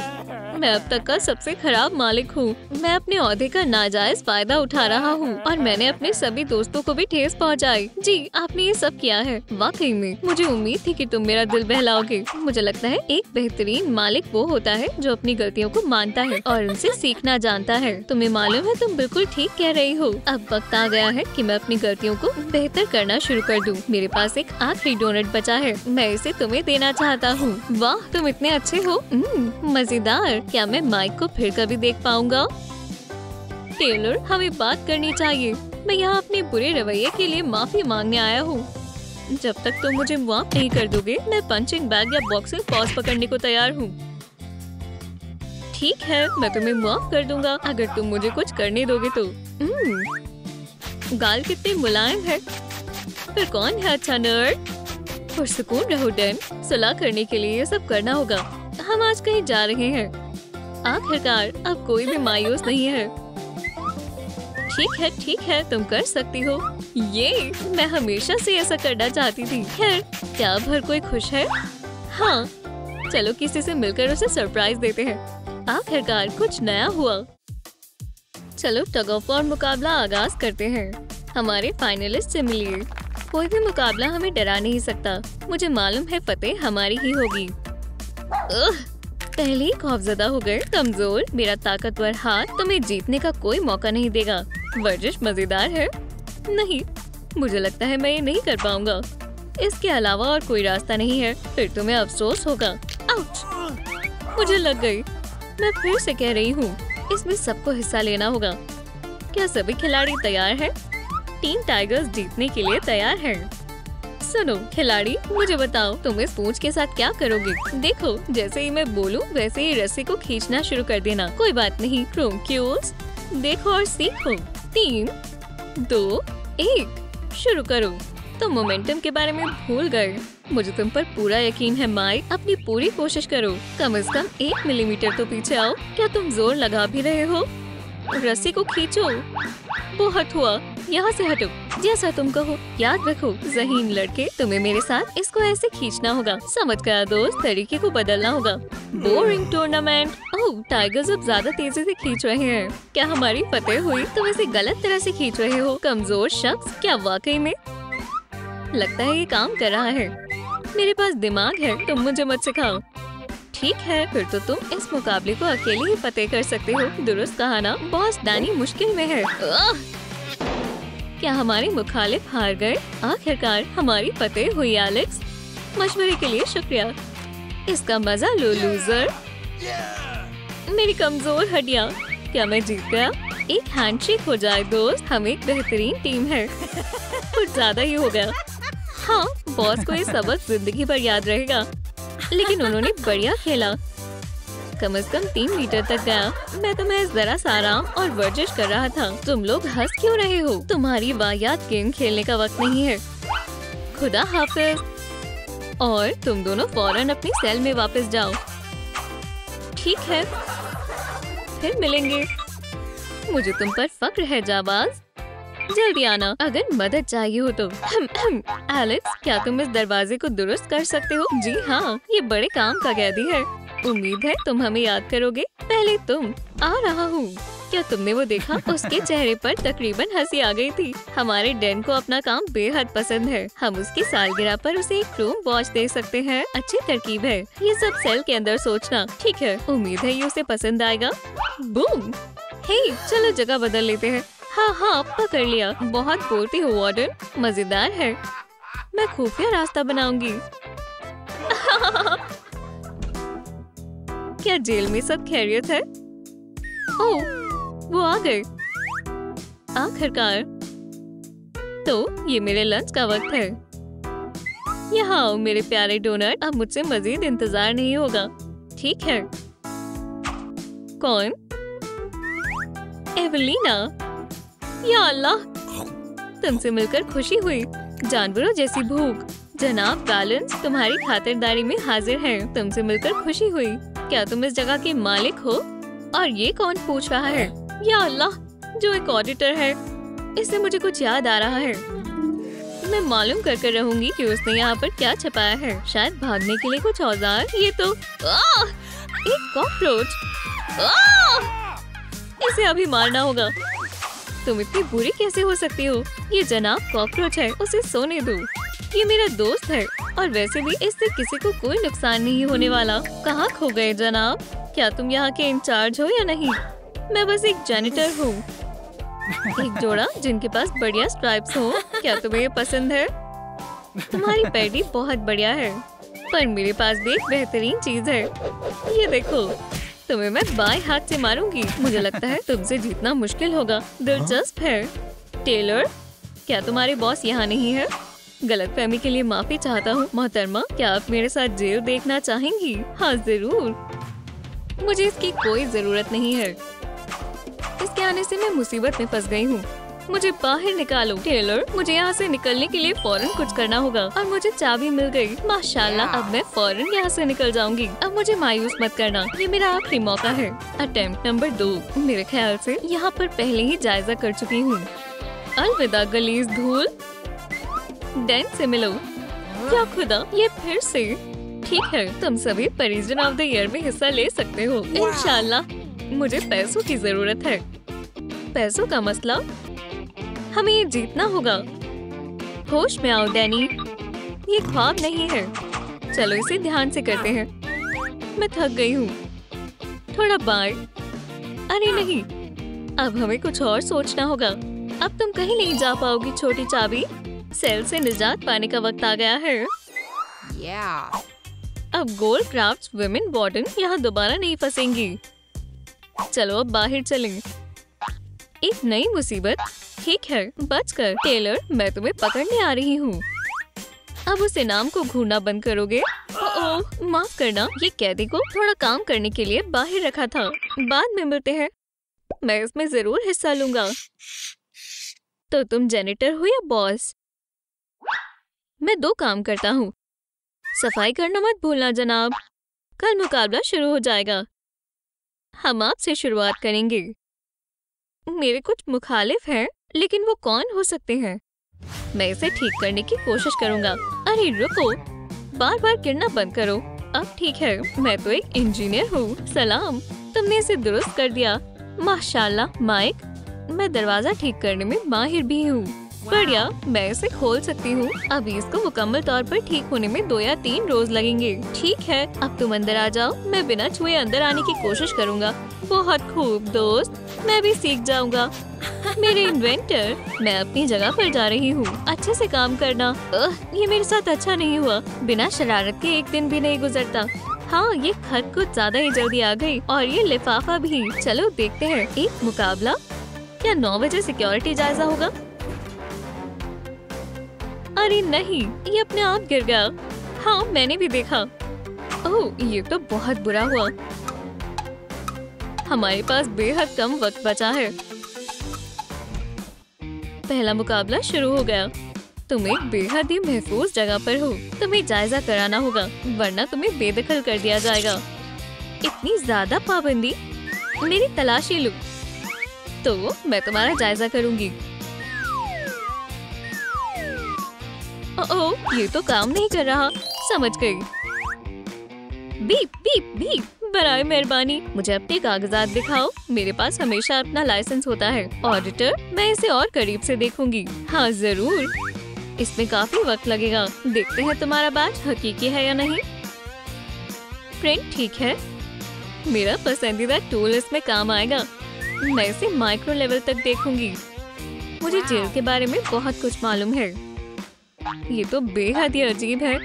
मैं अब तक का सबसे खराब मालिक हूँ। मैं अपने ओहदे का नाजायज फायदा उठा रहा हूँ और मैंने अपने सभी दोस्तों को भी ठेस पहुँचाई। जी, आपने ये सब किया है। वाकई में मुझे उम्मीद थी कि तुम मेरा दिल बहलाओगे। मुझे लगता है एक बेहतरीन मालिक वो होता है जो अपनी गलतियों को मानता है और उनसे सीखना जानता है। तुम्हें मालूम है, तुम बिल्कुल ठीक कह रही हो। अब वक्त आ गया है कि मैं अपनी गलतियों को बेहतर करना शुरू कर दूँ। मेरे पास एक आखिरी डोनट बचा है। मैं इसे तुम्हें देना चाहता हूँ। वाह, तुम इतने अच्छे हो। मजेदार। क्या मैं माइक को फिर कभी देख पाऊंगा? टेलर, हमें बात करनी चाहिए। मैं यहाँ अपने बुरे रवैये के लिए माफी मांगने आया हूँ। जब तक तुम मुझे माफ नहीं कर दोगे, मैं पंचिंग बैग या बॉक्सिंग पॉज पकड़ने को तैयार हूँ। ठीक है, मैं तुम्हें माफ कर दूंगा अगर तुम मुझे कुछ करने दोगे तो। गाल कितने मुलायम है। फिर कौन है अच्छा नर्ड? पुरसुकून रहो डैन। सुलह करने के लिए ये सब करना होगा। हम आज कहीं जा रहे हैं। आखिरकार अब कोई भी मायूस नहीं है। ठीक है, तुम कर सकती हो। ये मैं हमेशा से ऐसा करना चाहती थी। खैर, क्या अब हर कोई खुश है? हाँ, चलो किसी से मिलकर उसे सरप्राइज देते हैं। आखिरकार कुछ नया हुआ। चलो टग ऑफ वॉर मुकाबला आगाज करते हैं। हमारे फाइनलिस्ट से मिलिए। कोई भी मुकाबला हमें डरा नहीं सकता। मुझे मालूम है फतेह हमारी ही होगी। पहले ही खौफजदा हो गए। कमजोर, मेरा ताकतवर हाथ तुम्हें जीतने का कोई मौका नहीं देगा। वर्जिश मजेदार है। नहीं, मुझे लगता है मैं ये नहीं कर पाऊंगा। इसके अलावा और कोई रास्ता नहीं है। फिर तुम्हें अफसोस होगा। आउच! मुझे लग गई। मैं फिर से कह रही हूँ, इसमें सबको हिस्सा लेना होगा। क्या सभी खिलाड़ी तैयार हैं? टीम टाइगर्स जीतने के लिए तैयार है। सुनो खिलाड़ी, मुझे बताओ तुम इस पूंछ के साथ क्या करोगे? देखो, जैसे ही मैं बोलूं वैसे ही रस्सी को खींचना शुरू कर देना। कोई बात नहीं क्रोम क्यूल्स, देखो और सीखो। 3, 2, 1 शुरू करो। तुम मोमेंटम के बारे में भूल गए। मुझे तुम पर पूरा यकीन है माइक। अपनी पूरी कोशिश करो। कम से कम 1 मिलीमीटर तो पीछे आओ। क्या तुम जोर लगा भी रहे हो? रस्सी को खींचो। बहुत हुआ, यहाँ से हटो। जैसा तुम कहो। याद रखो ज़हीन लड़के, तुम्हें मेरे साथ इसको ऐसे खींचना होगा। समझ गया दोस्त, तरीके को बदलना होगा। Boring tournament. ओह, टाइगर्स अब ज्यादा तेजी से खींच रहे हैं। क्या हमारी फतेह हुई? तुम इसे गलत तरह से खींच रहे हो। कमजोर शख्स, क्या वाकई में? लगता है ये काम कर रहा है। मेरे पास दिमाग है, तुम मुझे मत सिखाओ। ठीक है, फिर तो तुम इस मुकाबले को अकेले ही फतेह कर सकते हो। दुरुस्त कहा ना? बॉस डैनी मुश्किल में है। क्या हमारे मुखालिफ हार गए? आखिरकार हमारी फतेह हुई एलेक्स। मशवरे के लिए शुक्रिया। इसका मजा लो लूजर। मेरी कमजोर हड्डियां। क्या मैं जीत गया? एक हैंडशेक हो जाए दोस्त, हम एक बेहतरीन टीम है। कुछ ज्यादा ही हो गया। हाँ, बॉस को ये सबक जिंदगी भर याद रहेगा। लेकिन उन्होंने बढ़िया खेला। कम से कम 3 मीटर तक गया। मैं तो महज जरा सा आराम और वर्जिश कर रहा था। तुम लोग हंस क्यों रहे हो? तुम्हारी वाहियात गेम खेलने का वक्त नहीं है। खुदा हाफिज। और तुम दोनों फौरन अपनी सेल में वापस जाओ। ठीक है, फिर मिलेंगे। मुझे तुम पर फक्र है जाबाज। जल्दी आना अगर मदद चाहिए हो तो। एलेक्स, क्या तुम इस दरवाजे को दुरुस्त कर सकते हो? जी हाँ, ये बड़े काम का कैदी है। उम्मीद है तुम हमें याद करोगे। पहले तुम। आ रहा हूँ। क्या तुमने वो देखा? उसके चेहरे पर तकरीबन हंसी आ गई थी। हमारे डैन को अपना काम बेहद पसंद है। हम उसकी सालगिरह पर उसे एक क्रोम वॉच दे सकते हैं। अच्छी तरकीब है। ये सब सेल के अंदर सोचना। ठीक है, उम्मीद है ये उसे पसंद आएगा। बूम! हे, चलो जगह बदल लेते हैं। हाँ, पकड़ लिया। बहुत बोलती हो वार्डन। मजेदार है। मैं खुफिया रास्ता बनाऊंगी। क्या जेल में सब खैरियत है? ओह, वो आ गए। आखिरकार। तो ये मेरे लंच का वक्त है। यहाँ आओ मेरे प्यारे डोनट। अब मुझसे मजीद इंतजार नहीं होगा। ठीक है। कौन? एवलीना। या अल्लाह, तुमसे मिलकर खुशी हुई। जानवरों जैसी भूख। जनाब बैलेंस तुम्हारी खातिरदारी में हाजिर है। तुमसे मिलकर खुशी हुई। क्या तुम इस जगह के मालिक हो? और ये कौन पूछ रहा है? या अल्लाह, जो एक ऑडिटर है। इससे मुझे कुछ याद आ रहा है। मैं मालूम कर रहूंगी कि उसने यहाँ पर क्या छुपाया है। शायद भागने के लिए कुछ औजार। ये तो एक कॉकरोच। इसे अभी मारना होगा। तुम इतनी बुरी कैसे हो सकती हो? ये जनाब कॉकरोच है, उसे सोने दो। ये मेरा दोस्त है और वैसे भी इससे किसी को कोई नुकसान नहीं होने वाला। कहाँ खो गए जनाब? क्या तुम यहाँ के इंचार्ज हो या नहीं? मैं बस एक जैनिटर हूँ। एक जोड़ा जिनके पास बढ़िया स्ट्राइप्स हो। क्या तुम्हें ये पसंद है? तुम्हारी पैडी बहुत बढ़िया है, पर मेरे पास भी एक बेहतरीन चीज है। ये देखो, तुम्हें मैं बाएं हाथ से मारूंगी। मुझे लगता है तुमसे जीतना मुश्किल होगा। दिलचस्प है। टेलर, क्या तुम्हारे बॉस यहाँ नहीं है? गलतफहमी के लिए माफी चाहता हूँ मोहतरमा। क्या आप मेरे साथ जेल देखना चाहेंगी? हाँ जरूर। मुझे इसकी कोई जरूरत नहीं है। इसके आने से मैं मुसीबत में फंस गई हूँ। मुझे बाहर निकालो। टेलर, मुझे यहाँ से निकलने के लिए फौरन कुछ करना होगा। और मुझे चाबी मिल गई। माशाल्लाह, अब मैं फौरन यहाँ से निकल जाऊंगी। अब मुझे मायूस मत करना, ये मेरा आखिरी मौका है। Attempt number 2। मेरे ख्याल से यहाँ पर पहले ही जायजा कर चुकी हूँ। अलविदा गलीज धूल। डैन से मिलो। क्या खुदा, ये फिर से? ठीक है, तुम सभी परिजन ऑफ द ईयर में हिस्सा ले सकते हो। इंशाल्लाह। मुझे पैसों की जरूरत है। पैसों का मसला? हमें ये जीतना होगा। होश में आओ डैनी, ये ख्वाब नहीं है। चलो इसे ध्यान से करते हैं। मैं थक गई हूँ। थोड़ा बाएं। अरे नहीं, अब हमें कुछ और सोचना होगा। अब तुम कहीं नहीं जा पाओगी छोटी चाबी। सेल से निजात पाने का वक्त आ गया है। अब गोल्ड क्राफ्ट वुमेन बॉटन यहाँ दोबारा नहीं फंसेंगी। चलो अब बाहर चलें। एक नई मुसीबत। ठीक है, बचकर। टेलर, मैं तुम्हें पकड़ने आ रही हूँ। अब उस इनाम को घूरना बंद करोगे? ओह, माफ करना, ये कैदी को थोड़ा काम करने के लिए बाहर रखा था। बाद में मिलते हैं। मैं इसमें जरूर हिस्सा लूंगा। तो तुम जेनिटर हो या बॉस? मैं 2 काम करता हूँ। सफाई करना मत भूलना जनाब। कल मुकाबला शुरू हो जाएगा। हम आपसे शुरुआत करेंगे। मेरे कुछ मुखालिफ हैं, लेकिन वो कौन हो सकते हैं? मैं इसे ठीक करने की कोशिश करूंगा। अरे रुको, बार बार गिरना बंद करो। अब ठीक है, मैं तो एक इंजीनियर हूँ। सलाम, तुमने इसे दुरुस्त कर दिया। माशाल्लाह माइक, मैं दरवाजा ठीक करने में माहिर भी हूँ। बढ़िया, मैं इसे खोल सकती हूँ। अभी इसको मुकम्मल तौर पर ठीक होने में 2 या 3 रोज लगेंगे। ठीक है, अब तुम अंदर आ जाओ। मैं बिना छुए अंदर आने की कोशिश करूँगा। बहुत खूब दोस्त, मैं भी सीख जाऊँगा। मेरे इन्वेंटर, मैं अपनी जगह पर जा रही हूँ। अच्छे से काम करना। ये मेरे साथ अच्छा नहीं हुआ। बिना शरारत के एक दिन भी नहीं गुजरता। हाँ, ये खत कुछ ज्यादा ही जल्दी आ गई और ये लिफाफा भी। चलो देखते हैं। एक मुकाबला। क्या 9 बजे सिक्योरिटी जायजा होगा? अरे नहीं, ये अपने आप गिर गया। हाँ, मैंने भी देखा। ओह, ये तो बहुत बुरा हुआ। हमारे पास बेहद कम वक्त बचा है। पहला मुकाबला शुरू हो गया। तुम एक बेहद ही महफूज जगह पर हो। तुम्हें जायजा कराना होगा, वरना तुम्हें बेदखल कर दिया जाएगा। इतनी ज्यादा पाबंदी? मेरी तलाशी लो। तो मैं तुम्हारा जायजा करूंगी। ओह, ये तो काम नहीं कर रहा। समझ गई। Beep beep beep. बराए मेहरबानी, मुझे अपने कागजात दिखाओ। मेरे पास हमेशा अपना लाइसेंस होता है। ऑडिटर, मैं इसे और करीब से देखूंगी। हाँ जरूर, इसमें काफी वक्त लगेगा। देखते हैं तुम्हारा बैच हकीकी है या नहीं। प्रिंट ठीक है। मेरा पसंदीदा टूल इसमें काम आएगा। मैं इसे माइक्रो लेवल तक देखूंगी। मुझे जेल के बारे में बहुत कुछ मालूम है। ये तो बेहद ही अजीब है।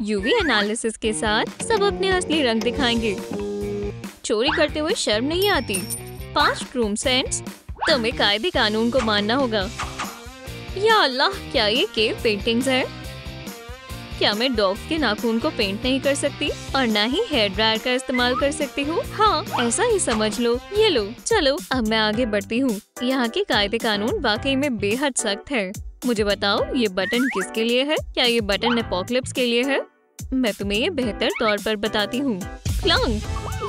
यूवी एनालिसिस के साथ सब अपने असली रंग दिखाएंगे। चोरी करते हुए शर्म नहीं आती। 5 रूम सेंट्स। तुम्हें कायदे कानून को मानना होगा। या अल्लाह, क्या ये केव पेंटिंग्स है? क्या मैं डॉग्स के नाखून को पेंट नहीं कर सकती और न ही हेयर ड्रायर का इस्तेमाल कर सकती हूँ? हाँ, ऐसा ही समझ लो। ये लो। चलो अब मैं आगे बढ़ती हूँ। यहाँ के कायदे कानून वाकई में बेहद सख्त है। मुझे बताओ, ये बटन किसके लिए है? क्या ये बटन एपोकलिप्स के लिए है? मैं तुम्हें ये बेहतर तौर पर बताती हूँ। क्लंग,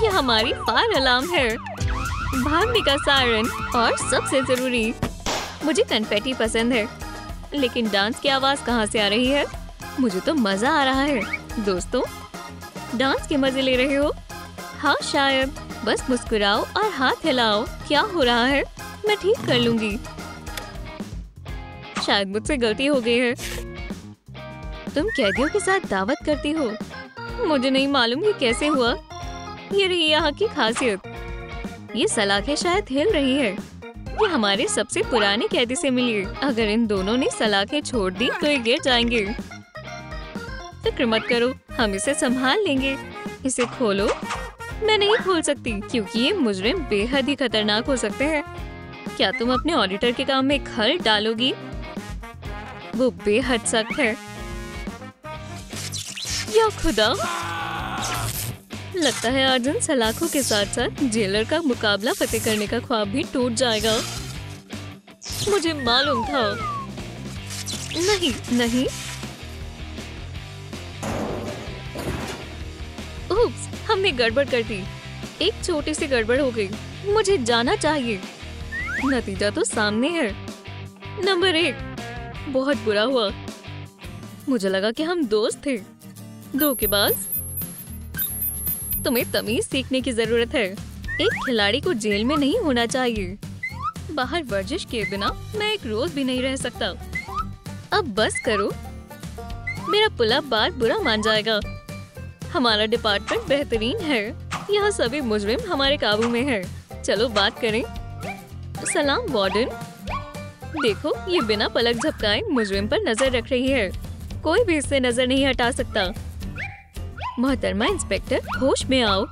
ये हमारी फायर अलार्म है। भागने का सायरन और सबसे जरूरी, मुझे कन्फेटी पसंद है, लेकिन डांस की आवाज कहाँ से आ रही है? मुझे तो मजा आ रहा है। दोस्तों, डांस के मजे ले रहे हो? हाँ शायद। बस मुस्कुराओ और हाथ हिलाओ। क्या हो रहा है? मैं ठीक कर लूंगी। शायद मुझसे गलती हो गई है। तुम कैदियों के साथ दावत करती हो? मुझे नहीं मालूम ये कैसे हुआ। ये रही यहाँ की खासियत। ये सलाखें शायद हिल रही है। ये हमारे सबसे पुराने कैदी से मिली है। अगर इन दोनों ने सलाखें छोड़ दी तो ये गिर जाएंगे। फिक्र मत करो, हम इसे संभाल लेंगे। इसे खोलो। मैं नहीं खोल सकती क्योंकि ये मुजरिम बेहद ही खतरनाक हो सकते हैं। क्या तुम अपने ऑडिटर के काम में खल डालोगी? वो बेहद सख्त है। या खुदा, लगता है आज उन सलाखों के साथ साथ जेलर का मुकाबला फतेह करने का ख्वाब भी टूट जाएगा। मुझे मालूम था। नहीं नहीं। उप्स, हमने गड़बड़ कर दी। एक छोटी सी गड़बड़ हो गई। मुझे जाना चाहिए। नतीजा तो सामने है। नंबर 1। बहुत बुरा हुआ। मुझे लगा कि हम दोस्त थे। धोखेबाज, तुम्हें तमीज सीखने की जरूरत है। एक खिलाड़ी को जेल में नहीं होना चाहिए। बाहर वर्जिश किए बिना मैं एक रोज भी नहीं रह सकता। अब बस करो, मेरा पुला बार बुरा मान जाएगा। हमारा डिपार्टमेंट बेहतरीन है। यहाँ सभी मुजरिम हमारे काबू में है। चलो बात करें। सलाम वार्डन। देखो, ये बिना पलक झपकाए मुजरिम पर नजर रख रही है। कोई भी इससे नजर नहीं हटा सकता। मोहतरमा इंस्पेक्टर, होश में आओ।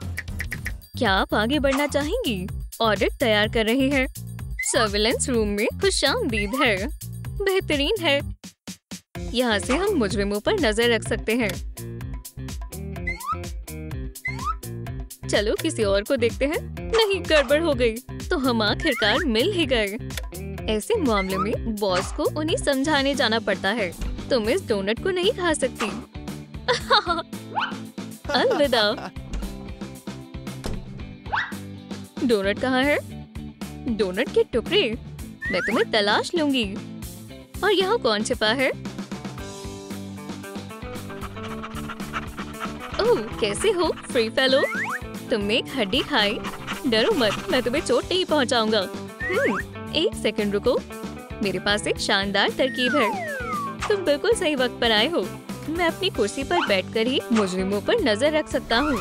क्या आप आगे बढ़ना चाहेंगी? ऑडिट तैयार कर रही है। सर्विलेंस रूम में खुशामदीद है। बेहतरीन है। यहाँ से हम मुजरिमों पर नजर रख सकते हैं। चलो किसी और को देखते हैं। नहीं, गड़बड़ हो गई। तो हम आखिरकार मिल ही गए। ऐसे मामले में बॉस को उन्हें समझाने जाना पड़ता है। तुम इस डोनट को नहीं खा सकती। अलविदा। डोनट कहाँ है? डोनट के टुकड़े। मैं तुम्हें तलाश लूंगी। और यहाँ कौन छिपा है? ओह, कैसे हो फ्री फेलो? तुमने एक हड्डी खाई। डरो मत, मैं तुम्हें चोट नहीं पहुँचाऊंगा। एक सेकंड रुको, मेरे पास एक शानदार तरकीब है। तुम बिल्कुल सही वक्त पर आए हो। मैं अपनी कुर्सी पर बैठकर ही मुजरिमों पर नजर रख सकता हूँ।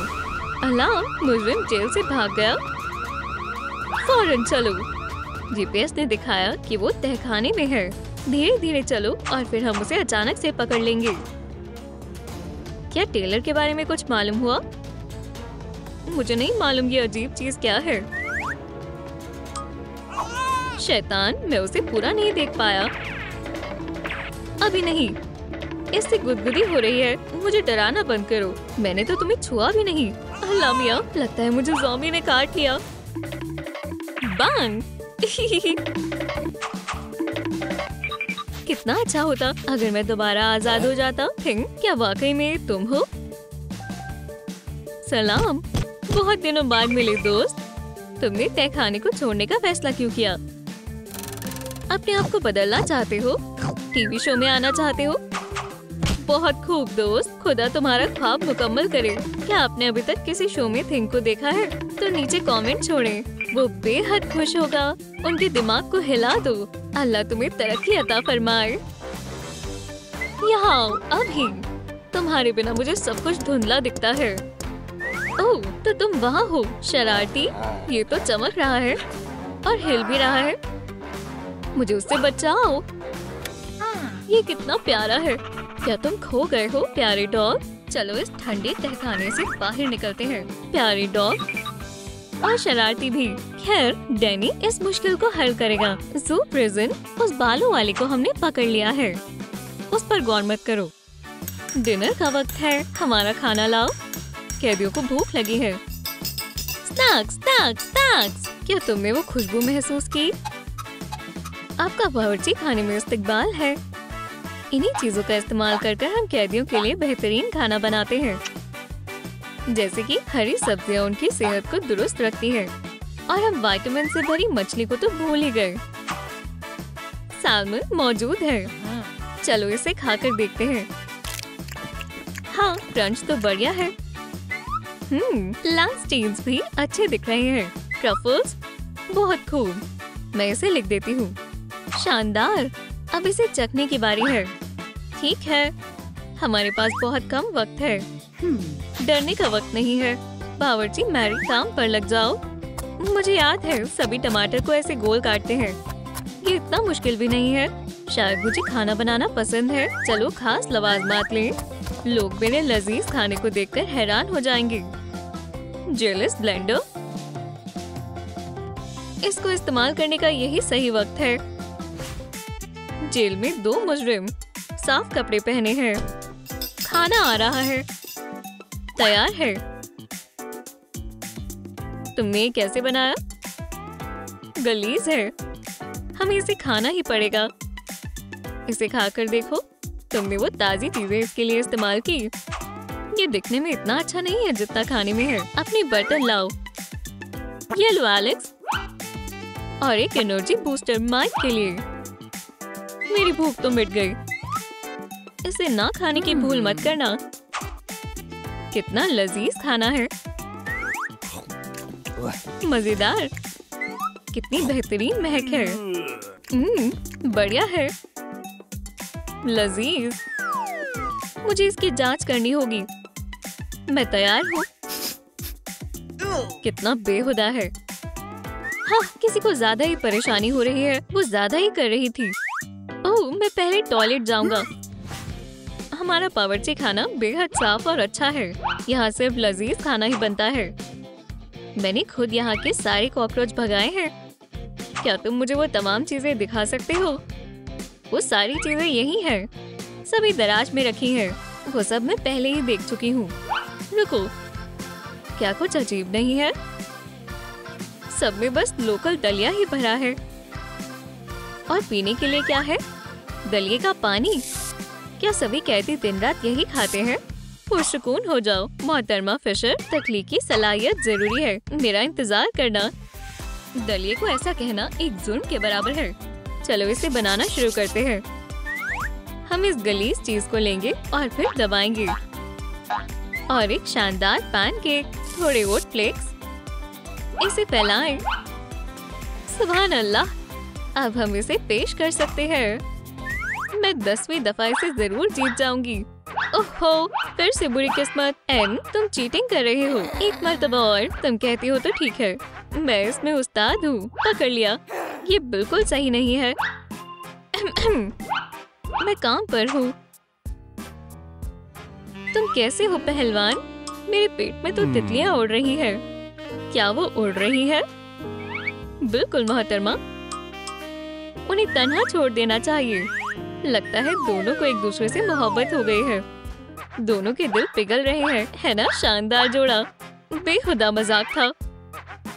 अलार्म! मुजरिम जेल से भाग गया। फौरन चलो। जीपीएस ने दिखाया कि वो तहखाने में है। धीरे धीरे चलो और फिर हम उसे अचानक से पकड़ लेंगे। क्या टेलर के बारे में कुछ मालूम हुआ? मुझे नहीं मालूम ये अजीब चीज क्या है। शैतान, मैं उसे पूरा नहीं देख पाया। अभी नहीं। इससे गुदगुदी हो रही है। मुझे डराना बंद करो। मैंने तो तुम्हें छुआ भी नहीं। अल्लाह मियां, लगता है मुझे ज़ॉम्बी ने काट लिया। बांग। कितना अच्छा होता अगर मैं दोबारा आजाद हो जाता। क्या वाकई में तुम हो? सलाम। बहुत दिनों बाद मिले दोस्त। तुमने तहखाने को छोड़ने का फैसला क्यों किया? अपने आप को बदलना चाहते हो? टीवी शो में आना चाहते हो? बहुत खूब दोस्त, खुदा तुम्हारा ख्वाब मुकम्मल करे। क्या आपने अभी तक किसी शो में थिंक को देखा है? तो नीचे कमेंट छोड़ें। वो बेहद खुश होगा। उनके दिमाग को हिला दो। अल्लाह तुम्हें तरक्की अता फरमाए। यहाँ अभी। तुम्हारे बिना मुझे सब कुछ धुंधला दिखता है। ओह, तो तुम वहाँ हो शरारती। ये तो चमक रहा है और हिल भी रहा है। मुझे उससे बचाओ। ये कितना प्यारा है। क्या तुम खो गए हो प्यारे डॉग? चलो इस ठंडे तहखाने से बाहर निकलते हैं। प्यारे डॉग और शरारती भी। खैर, डैनी इस मुश्किल को हल करेगा। जू प्रिजन, उस बालों वाले को हमने पकड़ लिया है। उस पर गौर मत करो। डिनर का वक्त है। हमारा खाना लाओ। कैदियों को भूख लगी है। Snacks, snacks, snacks. क्या तुमने वो खुशबू महसूस की? आपका बावर्ची खाने में इस्तकबाल है। इन्हीं चीजों का इस्तेमाल कर हम कैदियों के लिए बेहतरीन खाना बनाते हैं। जैसे कि हरी सब्जियां उनकी सेहत को दुरुस्त रखती है। और हम विटामिन से भरी मछली को तो भूल ही गए। सैल्मन मौजूद है। चलो इसे खाकर देखते हैं। हाँ, क्रंच तो बढ़िया है। लांस्टीन्स भी अच्छे दिख रहे हैं। ट्रफल्स बहुत खूब। मैं इसे लिख देती हूँ। शानदार। अब इसे चखने की बारी है। ठीक है, हमारे पास बहुत कम वक्त है। डरने का वक्त नहीं है। बावर्ची मैरी, काम पर लग जाओ। मुझे याद है सभी टमाटर को ऐसे गोल काटते हैं। ये इतना मुश्किल भी नहीं है। शायद मुझे खाना बनाना पसंद है। चलो खास लवाजमात लें। लोग मेरे लजीज खाने को देखकर हैरान हो जाएंगे। जेलिस ब्लेंडर। इसको इस्तेमाल करने का यही सही वक्त है। जेल में 2 मुजरिम साफ कपड़े पहने हैं। खाना आ रहा है। तैयार है। तुमने कैसे बनाया? गलीज है। हमें इसे खाना ही पड़ेगा। इसे खाकर देखो। तुमने वो ताजी चीजें इसके लिए इस्तेमाल की। ये दिखने में इतना अच्छा नहीं है जितना खाने में है। अपनी बर्तन लाओ। ये लो एलेक्स। और एक एनर्जी बूस्टर माइक के लिए। मेरी भूख तो मिट गई। इसे ना खाने की भूल मत करना। कितना लजीज खाना है। मजेदार। कितनी बेहतरीन महक है। बढ़िया है। लजीज। मुझे इसकी जांच करनी होगी। मैं तैयार हूँ। कितना बेहुदा है। हाँ, किसी को ज्यादा ही परेशानी हो रही है। वो ज्यादा ही कर रही थी। ओह, मैं पहले टॉयलेट जाऊंगा। हमारा बावर्ची खाना बेहद साफ और अच्छा है। यहाँ सिर्फ लजीज खाना ही बनता है। मैंने खुद यहाँ के सारे कॉकरोच भगाए हैं। क्या तुम मुझे वो तमाम चीजें दिखा सकते हो? वो सारी चीजें यही हैं। सभी दराज में रखी हैं। वो सब मैं पहले ही देख चुकी हूँ। रुको, क्या कुछ अजीब नहीं है? सब में बस लोकल दलिया ही भरा है। और पीने के लिए क्या है? दलिये का पानी। क्या सभी कैदी दिन रात यही खाते हैं? पुरसुकून हो जाओ मोहतरमा फिशर। तख्लीकी सलाहियत जरूरी है। मेरा इंतजार करना। दलिये को ऐसा कहना एक जुर्म के बराबर है। चलो इसे बनाना शुरू करते हैं। हम इस गलीज चीज को लेंगे और फिर दबाएंगे। और एक शानदार पैनकेक, थोड़े ओट फ्लेक्स। इसे फैलाएं। सुभान अल्लाह, अब हम इसे पेश कर सकते हैं। मैं 10वीं दफा इसे जरूर जीत जाऊंगी। ओहो, फिर से बुरी किस्मत। एन, तुम चीटिंग कर रहे हो। एक मर्तबा और। तुम कहती हो तो ठीक है। मैं इसमें उस्ताद हूँ। पकड़ लिया। ये बिल्कुल सही नहीं है। मैं काम पर हूँ। तुम कैसे हो पहलवान? मेरे पेट में तो तितलियाँ उड़ रही है। क्या वो उड़ रही है? बिल्कुल मोहतरमा। उन्हें तन्हा छोड़ देना चाहिए। लगता है दोनों को एक दूसरे से मोहब्बत हो गई है। दोनों के दिल पिघल रहे हैं, है ना? शानदार जोड़ा। बेहुदा मजाक था।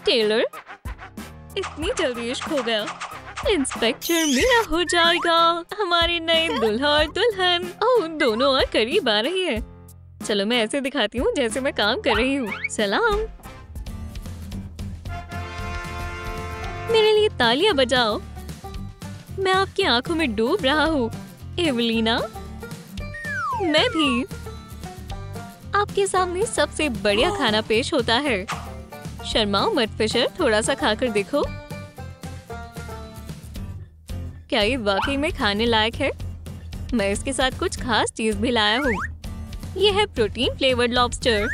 टेलर, इतनी जल्दी इश्क हो गया। इंस्पेक्टर मेरा हो जाएगा। हमारे नए दुल्हा और दुल्हन। ओह, दोनों और करीब आ रही है। चलो मैं ऐसे दिखाती हूँ जैसे मैं काम कर रही हूँ। सलाम। मेरे लिए तालियां बजाओ। मैं आपकी आंखों में डूब रहा हूँ एवलीना। मैं भी। आपके सामने सबसे बढ़िया खाना पेश होता है। शर्माओ मत फिशर, थोड़ा सा खाकर देखो। क्या ये वाकई में खाने लायक है? मैं इसके साथ कुछ खास चीज भी लाया हूँ। ये है प्रोटीन फ्लेवर्ड लॉबस्टर।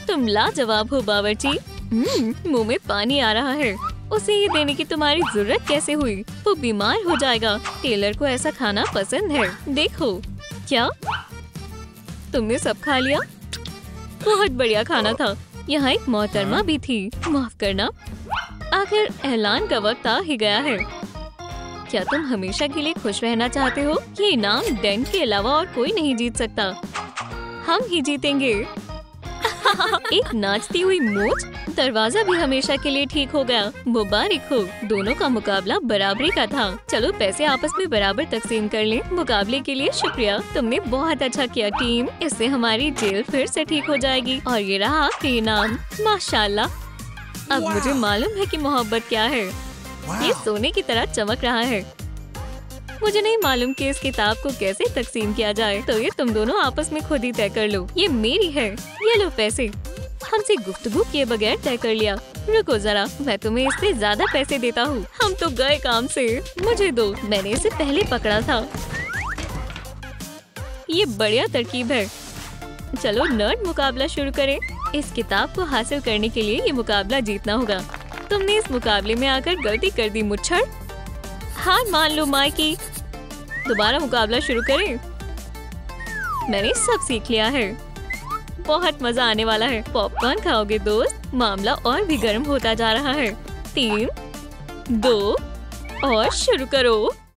तुम लाजवाब हो बावर्ची। मुंह में पानी आ रहा है। उसे ये देने की तुम्हारी जरूरत कैसे हुई? वो बीमार हो जाएगा। टेलर को ऐसा खाना पसंद है। देखो। क्या तुमने सब खा लिया? बहुत बढ़िया खाना था। यहाँ एक मोहतरमा भी थी। माफ करना। आखिर ऐलान का वक्त आ ही गया है। क्या तुम हमेशा के लिए खुश रहना चाहते हो? ये इनाम डैन के अलावा और कोई नहीं जीत सकता। हम ही जीतेंगे। एक नाचती हुई मूंछ। दरवाजा भी हमेशा के लिए ठीक हो गया। मुबारक हो। दोनों का मुकाबला बराबरी का था। चलो पैसे आपस में बराबर तकसीम कर लें। मुकाबले के लिए शुक्रिया। तुमने बहुत अच्छा किया टीम। इससे हमारी जेल फिर से ठीक हो जाएगी। और ये रहा आपके इनाम। माशाल्लाह। अब मुझे मालूम है कि मोहब्बत क्या है। ये सोने की तरह चमक रहा है। मुझे नहीं मालूम कि इस किताब को कैसे तकसीम किया जाए, तो ये तुम दोनों आपस में खुद ही तय कर लो। ये मेरी है। ये लो पैसे। हमसे गुफ्तगू किए बगैर तय कर लिया। रुको जरा, मैं तुम्हें इससे ज्यादा पैसे देता हूँ। हम तो गए काम से। मुझे दो। मैंने इसे पहले पकड़ा था। ये बढ़िया तरकीब है। चलो नर्ड मुकाबला शुरू करें। इस किताब को हासिल करने के लिए ये मुकाबला जीतना होगा। तुमने इस मुकाबले में आकर गलती कर दी मुच्छड़। हार मान लो माइकी। दोबारा मुकाबला शुरू करें। मैंने सब सीख लिया है। बहुत मजा आने वाला है। पॉपकॉर्न खाओगे दोस्त? मामला और भी गर्म होता जा रहा है। 3, 2 और शुरू करो।